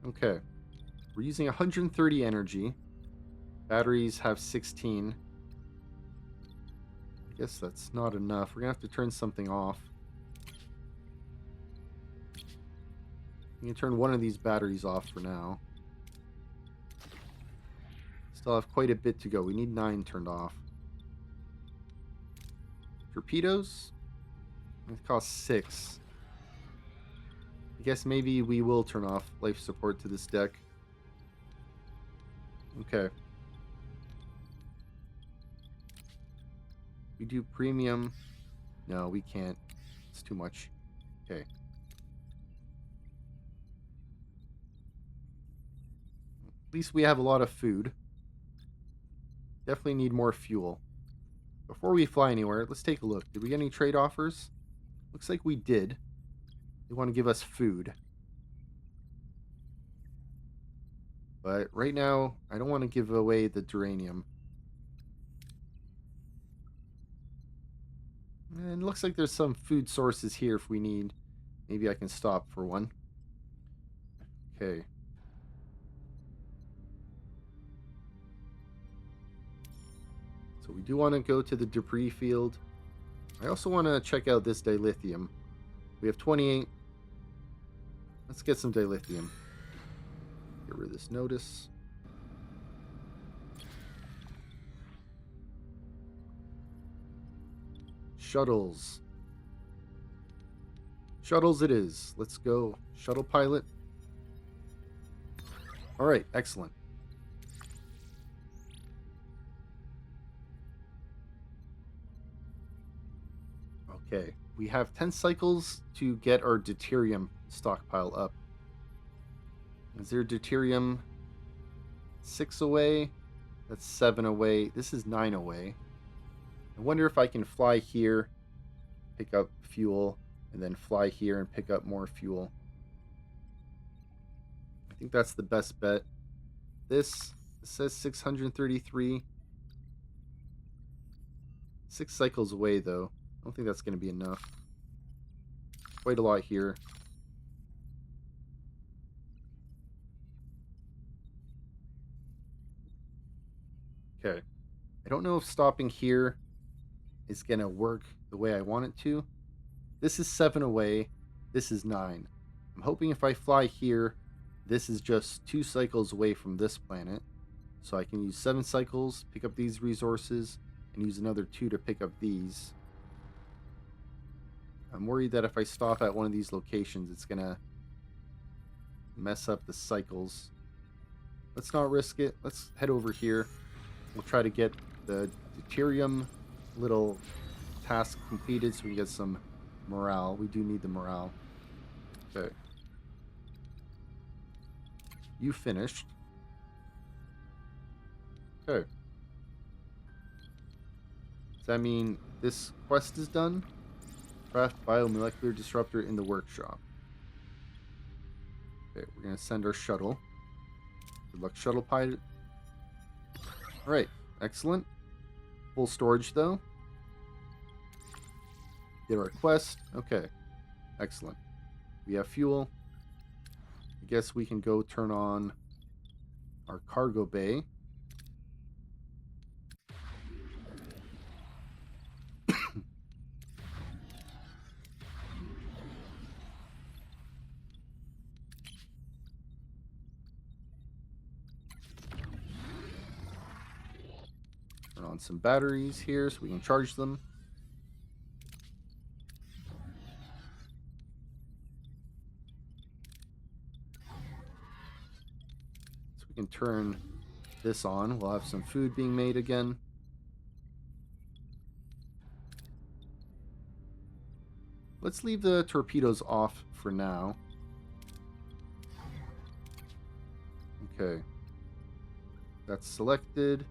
A: Okay. We're using 130 energy. Batteries have 16. I guess that's not enough. We're going to have to turn something off. We can turn one of these batteries off for now. Still have quite a bit to go. We need 9 turned off. Torpedoes? It costs 6. I guess maybe we will turn off life support to this deck. Okay. We do premium. No, we can't. It's too much. Okay. At least we have a lot of food. Definitely need more fuel. Before we fly anywhere, let's take a look. Did we get any trade offers? Looks like we did. They want to give us food. But right now, I don't want to give away the duranium. And it looks like there's some food sources here if we need. Maybe I can stop for one. Okay. So we do want to go to the debris field. I also want to check out this dilithium. We have 28. Let's get some dilithium. Get rid of this notice. Shuttles. Shuttles it is. Let's go. Shuttle pilot. Alright, excellent. Okay, we have 10 cycles to get our deuterium stockpile up. Is there deuterium 6 away? That's 7 away. This is 9 away. I wonder if I can fly here, pick up fuel, and then fly here and pick up more fuel. I think that's the best bet. This says 633. 6 cycles away, though. I don't think that's going to be enough. Quite a lot here. Okay. I don't know if stopping here is going to work the way I want it to. This is 7 away. This is 9. I'm hoping if I fly here, this is just 2 cycles away from this planet. So I can use 7 cycles, pick up these resources, and use another 2 to pick up these. I'm worried that if I stop at one of these locations, it's going to mess up the cycles. Let's not risk it. Let's head over here. We'll try to get the deuterium little task completed so we get some morale. We do need the morale. Okay. You finished. Okay. Does that mean this quest is done? Craft biomolecular disruptor in the workshop. Okay, we're going to send our shuttle. Good luck, shuttle pilot. Alright, excellent. Full storage, though. Get our quest. Okay, excellent. We have fuel. I guess we can go turn on our cargo bay. Turn on some batteries here so we can charge them. So we can turn this on. We'll have some food being made again. Let's leave the torpedoes off for now. Okay. That's selected.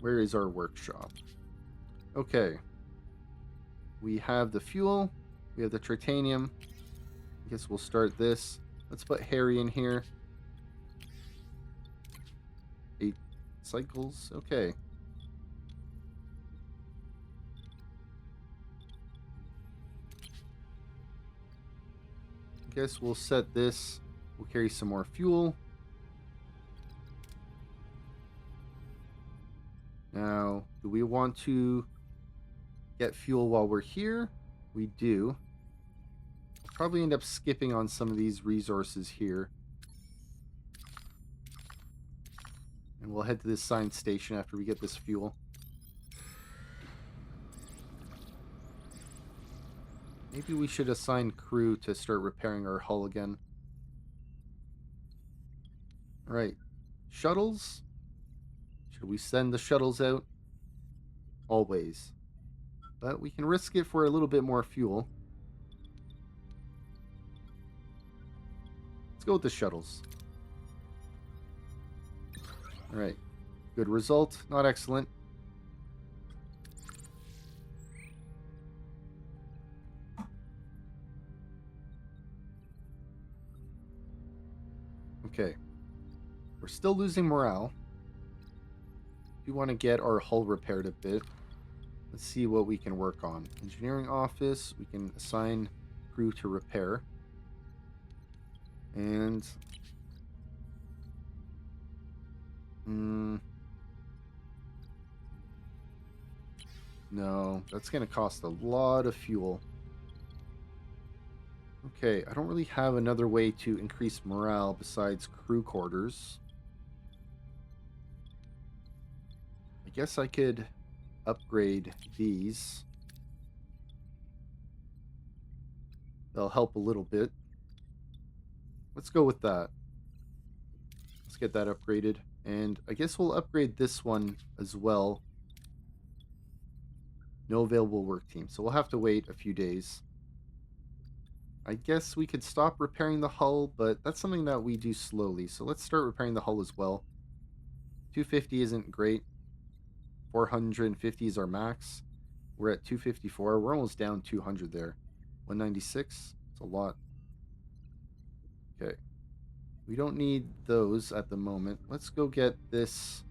A: Where is our workshop? Okay. We have the fuel. We have the titanium. I guess we'll start this. Let's put Harry in here. 8 cycles. Okay. I guess we'll set this. We'll carry some more fuel. Now, do we want to get fuel while we're here? We do. We'll probably end up skipping on some of these resources here. And we'll head to this science station after we get this fuel. Maybe we should assign crew to start repairing our hull again. Alright. Shuttles? Should we send the shuttles out? Always. But we can risk it for a little bit more fuel. Let's go with the shuttles. Alright. Good result. Not excellent. Okay. We're still losing morale. We want to get our hull repaired a bit. Let's see what we can work on. Engineering office. We can assign crew to repair. And... no, that's going to cost a lot of fuel. Okay, I don't really have another way to increase morale besides crew quarters. I guess I could upgrade these. They'll help a little bit. Let's go with that. Let's get that upgraded. And I guess we'll upgrade this one as well. No available work team. So we'll have to wait a few days. I guess we could stop repairing the hull, but that's something that we do slowly. So let's start repairing the hull as well. 250 isn't great. 450 is our max. We're at 254. We're almost down 200 there. 196. It's a lot. Okay. We don't need those at the moment. Let's go get this.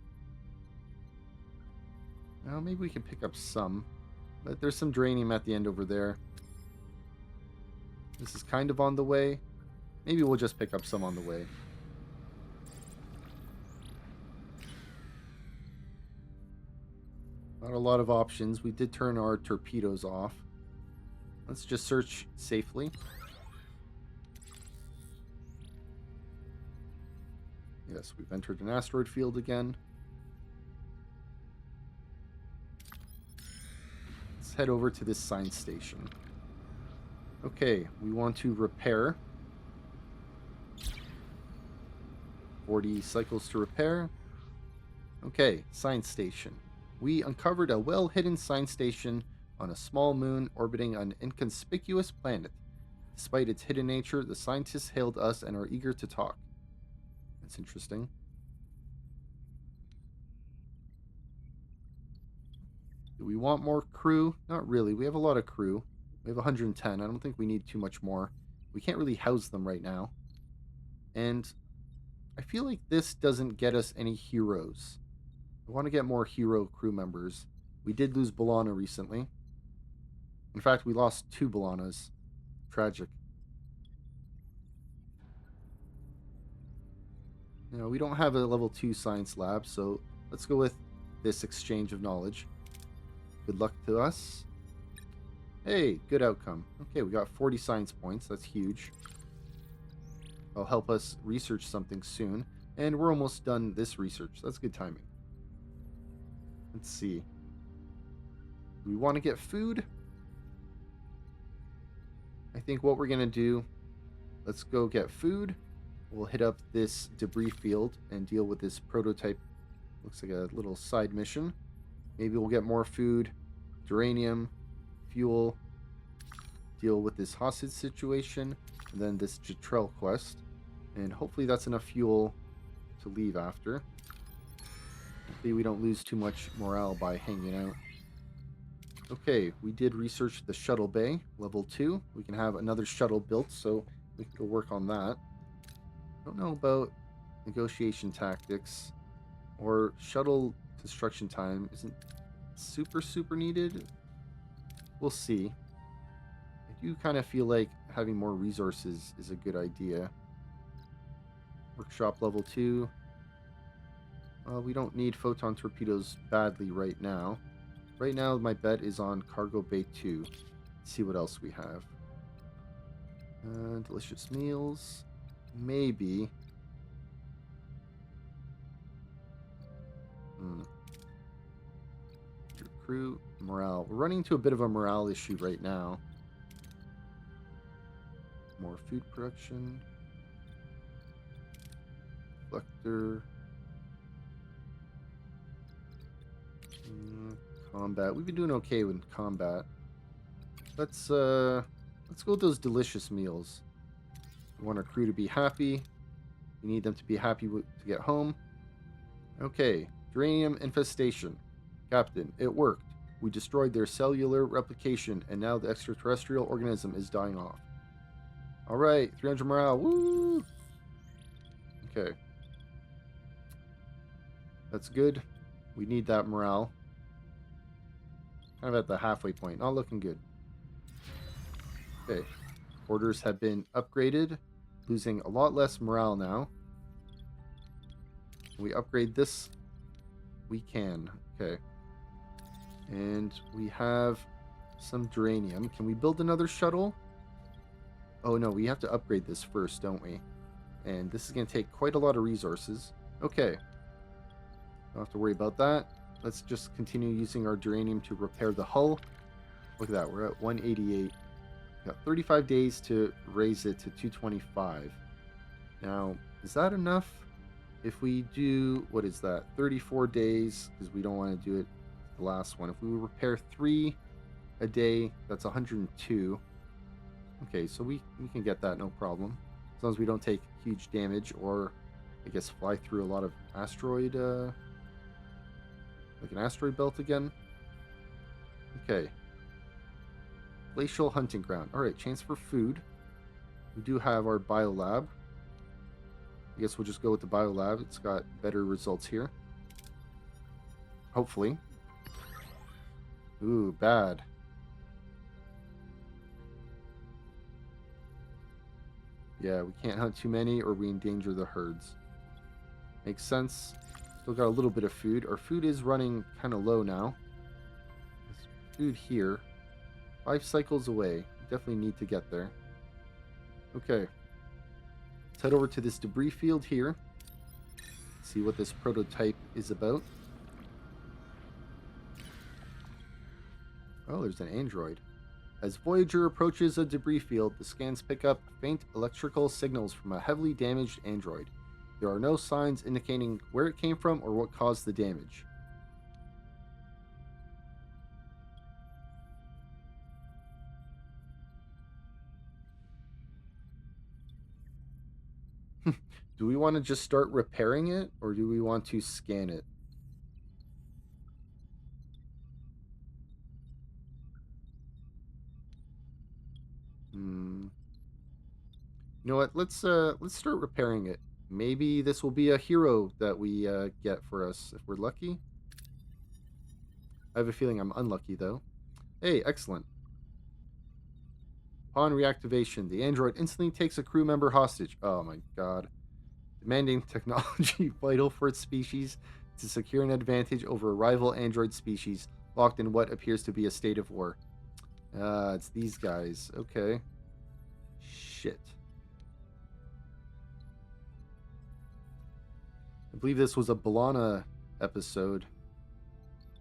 A: Well, maybe we can pick up some. But there's some duranium at the end over there. This is kind of on the way. Maybe we'll just pick up some on the way. Not a lot of options. We did turn our torpedoes off. Let's just search safely. Yes, we've entered an asteroid field again. Let's head over to this science station. Okay, we want to repair. 40 cycles to repair. Okay, science station. We uncovered a well-hidden science station on a small moon orbiting an inconspicuous planet. Despite its hidden nature, the scientists hailed us and are eager to talk. That's interesting. Do we want more crew? Not really. We have a lot of crew. We have 110. I don't think we need too much more. We can't really house them right now. And I feel like this doesn't get us any heroes. I want to get more hero crew members. We did lose B'Elanna recently. In fact, we lost 2 B'Elannas. Tragic. You know, we don't have a level 2 science lab, so let's go with this exchange of knowledge. Good luck to us. Hey, good outcome. Okay, we got 40 science points. That's huge. That'll help us research something soon. And we're almost done this research. That's good timing. Let's see. Do we want to get food? I think what we're going to do, let's go get food. We'll hit up this debris field and deal with this prototype. Looks like a little side mission. Maybe we'll get more food, duranium, fuel, deal with this hostage situation, and then this Jetrel quest. And hopefully that's enough fuel to leave after. Hopefully we don't lose too much morale by hanging out. Okay, we did research the shuttle bay, level 2. We can have another shuttle built, so we can go work on that. Don't know about negotiation tactics or shuttle construction time. Isn't super needed. We'll see. I do kind of feel like having more resources is a good idea. Workshop level 2. We don't need photon torpedoes badly right now. Right now my bet is on cargo bay 2. Let's see what else we have. Delicious meals. Maybe. Your crew morale. We're running into a bit of a morale issue right now. More food production. Reflector. Combat. We've been doing okay with combat. Let's go with those delicious meals. We want our crew to be happy. We need them to be happy to get home. Okay, duranium infestation. Captain, it worked. We destroyed their cellular replication, and now the extraterrestrial organism is dying off. Alright, 300 morale. Woo! Okay. That's good. We need that morale. Kind of at the halfway point. Not looking good. Okay. Orders have been upgraded. Losing a lot less morale now. Can we upgrade this? We can. Okay. And we have some duranium. Can we build another shuttle? Oh no, we have to upgrade this first, don't we? And this is going to take quite a lot of resources. Okay. Don't have to worry about that. Let's just continue using our duranium to repair the hull. Look at that. We're at 188. Got 35 days to raise it to 225. Now, is that enough? If we do, what is that? 34 days, because we don't want to do it the last one. If we repair 3 a day, that's 102. Okay, so we can get that, no problem. As long as we don't take huge damage or, I guess, fly through a lot of asteroid, like an asteroid belt again. Okay. Glacial hunting ground. Alright, chance for food. We do have our biolab. I guess we'll just go with the biolab. It's got better results here. Hopefully. Ooh, bad. Yeah, we can't hunt too many or we endanger the herds. Makes sense. Still got a little bit of food. Our food is running kind of low now. There's food here. 5 cycles away. We definitely need to get there. Okay. Let's head over to this debris field here. See what this prototype is about. Oh, there's an android. As Voyager approaches a debris field, the scans pick up faint electrical signals from a heavily damaged android. There are no signs indicating where it came from or what caused the damage. Do we want to just start repairing it, or do we want to scan it? You know what? Let's start repairing it. Maybe this will be a hero that we get for us if we're lucky. I have a feeling I'm unlucky though. Hey, excellent. Upon reactivation, the android instantly takes a crew member hostage. Oh my god. Demanding technology vital for its species to secure an advantage over a rival android species locked in what appears to be a state of war. It's these guys. Okay. Shit. I believe this was a Balana episode.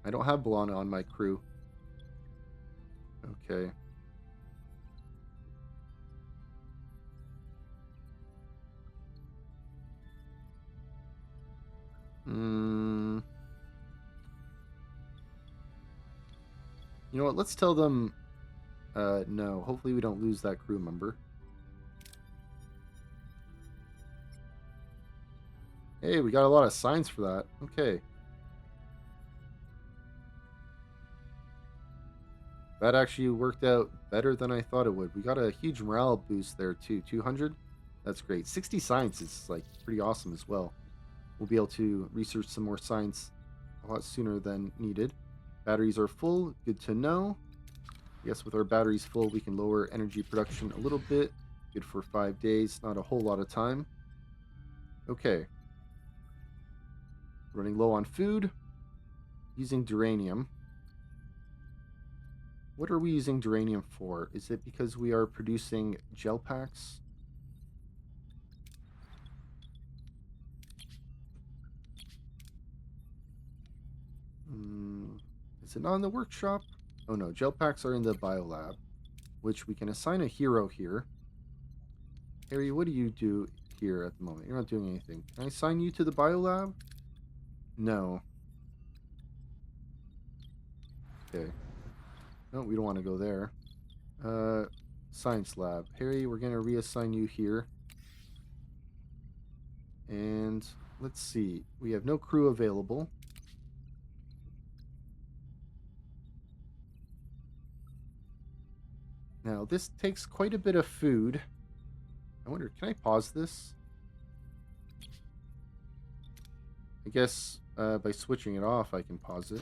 A: I don't have Balana on my crew. Okay. You know what? Let's tell them... no. Hopefully we don't lose that crew member. Hey, we got a lot of signs for that. Okay. That actually worked out better than I thought it would. We got a huge morale boost there too. 200? That's great. 60 signs is like pretty awesome as well. We'll be able to research some more signs a lot sooner than needed. Batteries are full. Good to know. I guess with our batteries full, we can lower energy production a little bit. Good for 5 days. Not a whole lot of time. Okay. Running low on food. Using duranium. What are we using duranium for? Is it because we are producing gel packs? Is it not in the workshop? Oh no, gel packs are in the biolab, which we can assign a hero here. Carey, what do you do here at the moment? You're not doing anything. Can I assign you to the biolab? No. Okay. No, we don't want to go there. Science lab. Harry, we're going to reassign you here. And let's see. We have no crew available. Now, this takes quite a bit of food. I wonder, can I pause this? I guess by switching it off, I can pause it.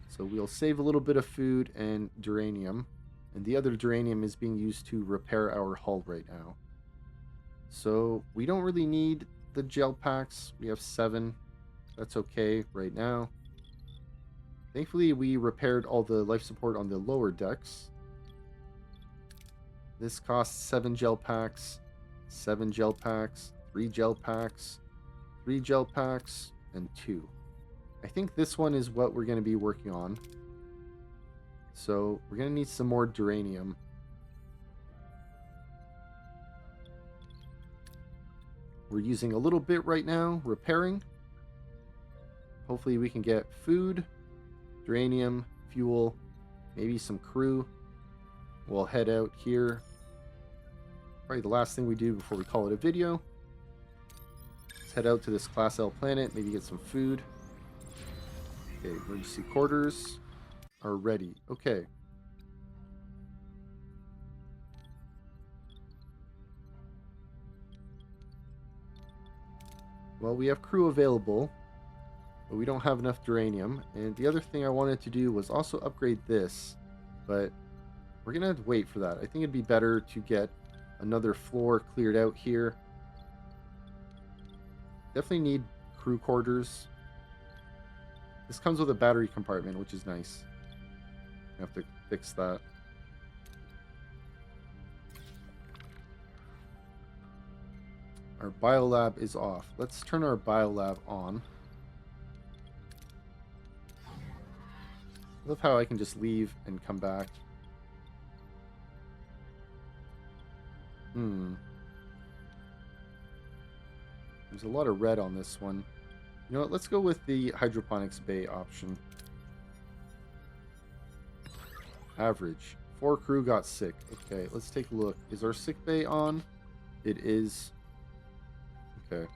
A: So we'll save a little bit of food and duranium. And the other duranium is being used to repair our hull right now. So we don't really need the gel packs. We have 7. That's okay right now. Thankfully, we repaired all the life support on the lower decks. This costs 7 gel packs, 7 gel packs, 3 gel packs, 3 gel packs, and 2. I think this one is what we're going to be working on. So we're going to need some more duranium. We're using a little bit right now, repairing. Hopefully we can get food, duranium, fuel, maybe some crew. We'll head out here. Probably the last thing we do before we call it a video. Let's head out to this Class L planet, maybe get some food. Okay, emergency quarters are ready. Okay. Well, we have crew available, but we don't have enough duranium. And the other thing I wanted to do was also upgrade this, but we're going to have to wait for that. I think it'd be better to get another floor cleared out here. Definitely need crew quarters. This comes with a battery compartment, which is nice. I have to fix that. Our biolab is off. Let's turn our biolab on. I love how I can just leave and come back. There's a lot of red on this one. You know what? Let's go with the hydroponics bay option. Average. 4 crew got sick. Okay, let's take a look. Is our sick bay on? It is. Okay.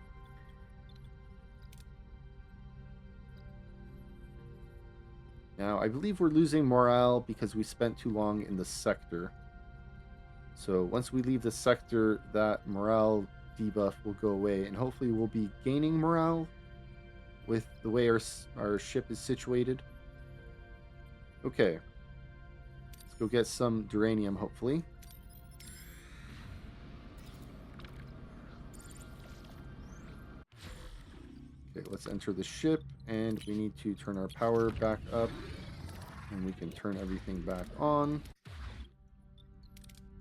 A: Now, I believe we're losing morale because we spent too long in the sector. So once we leave the sector, that morale debuff will go away, and hopefully we'll be gaining morale with the way our ship is situated. Okay. Let's go get some duranium, hopefully. Okay, let's enter the ship, and we need to turn our power back up, and we can turn everything back on.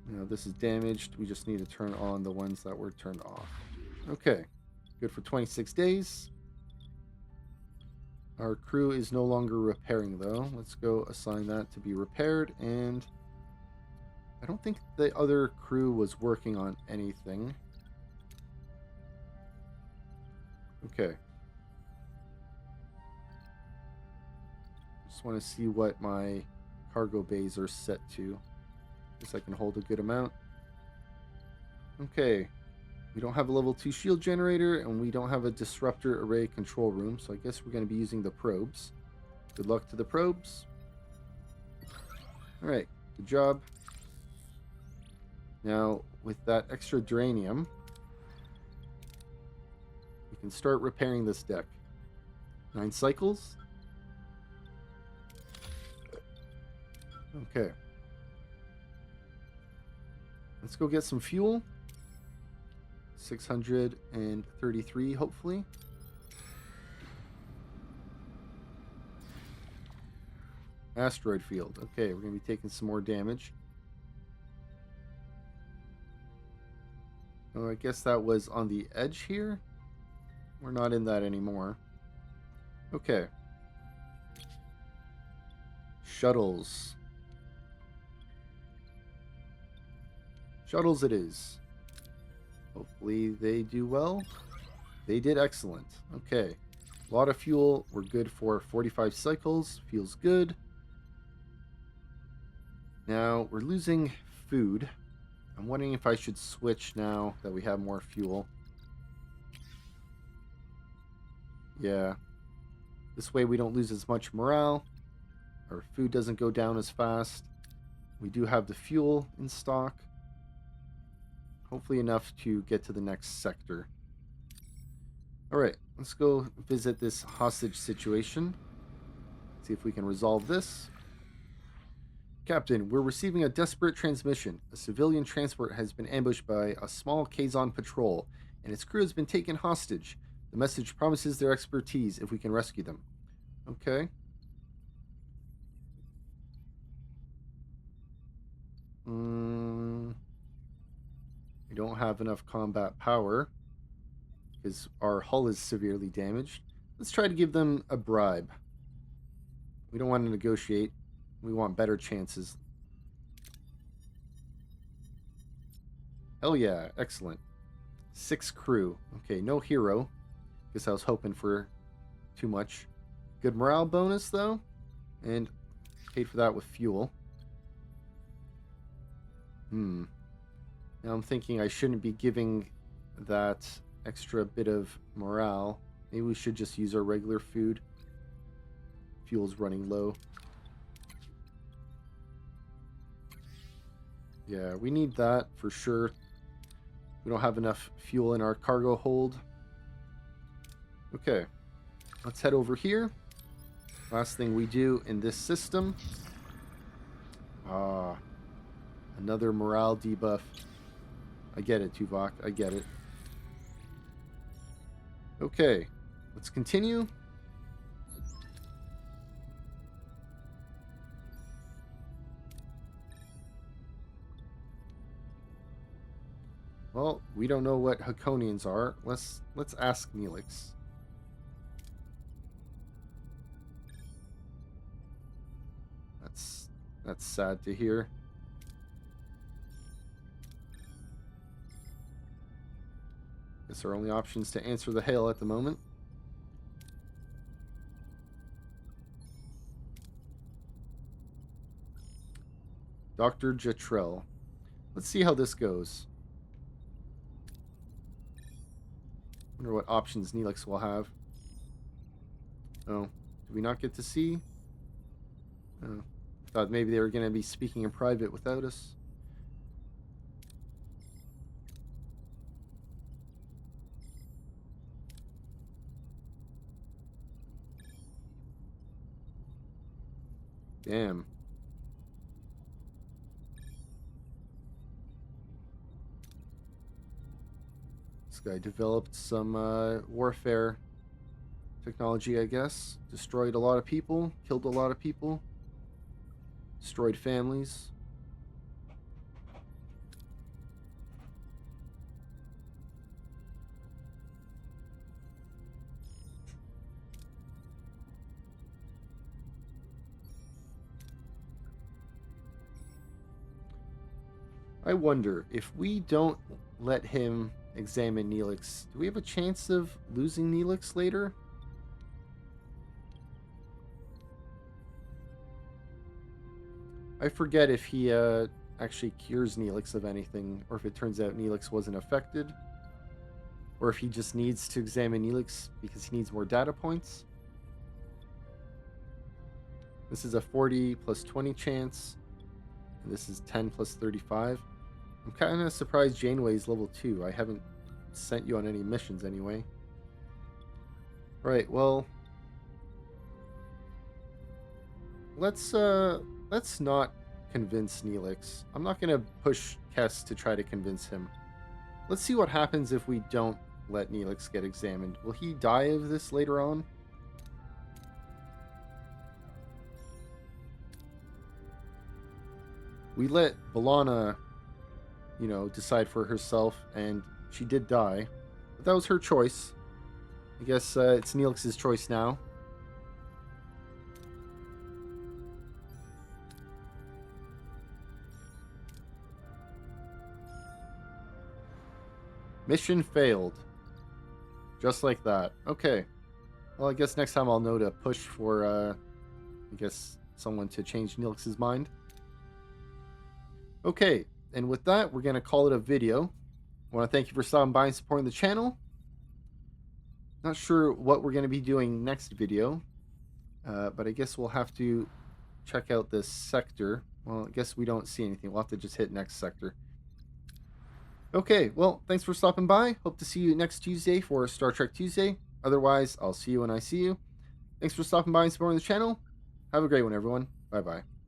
A: You know, this is damaged. We just need to turn on the ones that were turned off. Okay, good for 26 days. Our crew is no longer repairing, though. Let's go assign that to be repaired, and I don't think the other crew was working on anything. Okay. Just want to see what my cargo bays are set to. Guess I can hold a good amount. Okay. We don't have a level 2 shield generator, and we don't have a disruptor array control room, so I guess we're going to be using the probes. Good luck to the probes. Alright, good job. Now, with that extra duranium, we can start repairing this deck. 9 cycles. Okay. Let's go get some fuel. 633, hopefully. Asteroid field. Okay, we're going to be taking some more damage. Oh, I guess that was on the edge here. We're not in that anymore. Okay. Shuttles. Shuttles it is. Hopefully they do well. They did excellent. Okay. A lot of fuel. We're good for 45 cycles. Feels good. Now, we're losing food. I'm wondering if I should switch now that we have more fuel. Yeah. This way we don't lose as much morale. Our food doesn't go down as fast. We do have the fuel in stock. Hopefully enough to get to the next sector. Alright, let's go visit this hostage situation. See if we can resolve this. Captain, we're receiving a desperate transmission. A civilian transport has been ambushed by a small Kazon patrol, and its crew has been taken hostage. The message promises their expertise if we can rescue them. Okay. We don't have enough combat power because our hull is severely damaged. Let's try to give them a bribe. We don't want to negotiate. We want better chances. Hell yeah, excellent. 6 crew. Okay, no hero. Guess I was hoping for too much. Good morale bonus, though. And paid for that with fuel. Now I'm thinking I shouldn't be giving that extra bit of morale. Maybe we should just use our regular food. Fuel's running low. Yeah, we need that for sure. We don't have enough fuel in our cargo hold. Okay, let's head over here. Last thing we do in this system. Another morale debuff. I get it, Tuvok. I get it. Okay, let's continue. Well, we don't know what Hakonians are. Let's ask Neelix. That's sad to hear. Guess our only options to answer the hail at the moment. Dr. Jetrel. Let's see how this goes. Wonder what options Neelix will have. Oh, did we not get to see? Oh, thought maybe they were going to be speaking in private without us. Damn. This guy developed some warfare technology, I guess. Destroyed a lot of people, killed a lot of people, destroyed families. I wonder, if we don't let him examine Neelix, do we have a chance of losing Neelix later? I forget if he actually cures Neelix of anything, or if it turns out Neelix wasn't affected, or if he just needs to examine Neelix because he needs more data points. This is a 40 plus 20 chance, and this is 10 plus 35. I'm kind of surprised Janeway's level 2. I haven't sent you on any missions anyway. Right, well, let's not convince Neelix. I'm not going to push Kes to try to convince him. Let's see what happens if we don't let Neelix get examined. Will he die of this later on? We let B'Elanna, decide for herself, and she did die. But that was her choice. I guess it's Neelix's choice now. Mission failed. Just like that. Okay. Well, I guess next time I'll know to push for, someone to change Neelix's mind. Okay, and with that, we're going to call it a video. I want to thank you for stopping by and supporting the channel. Not sure what we're going to be doing next video, but I guess we'll have to check out this sector. Well, I guess we don't see anything. We'll have to just hit next sector. Okay, well, thanks for stopping by. Hope to see you next Tuesday for Star Trek Tuesday. Otherwise, I'll see you when I see you. Thanks for stopping by and supporting the channel. Have a great one, everyone. Bye-bye.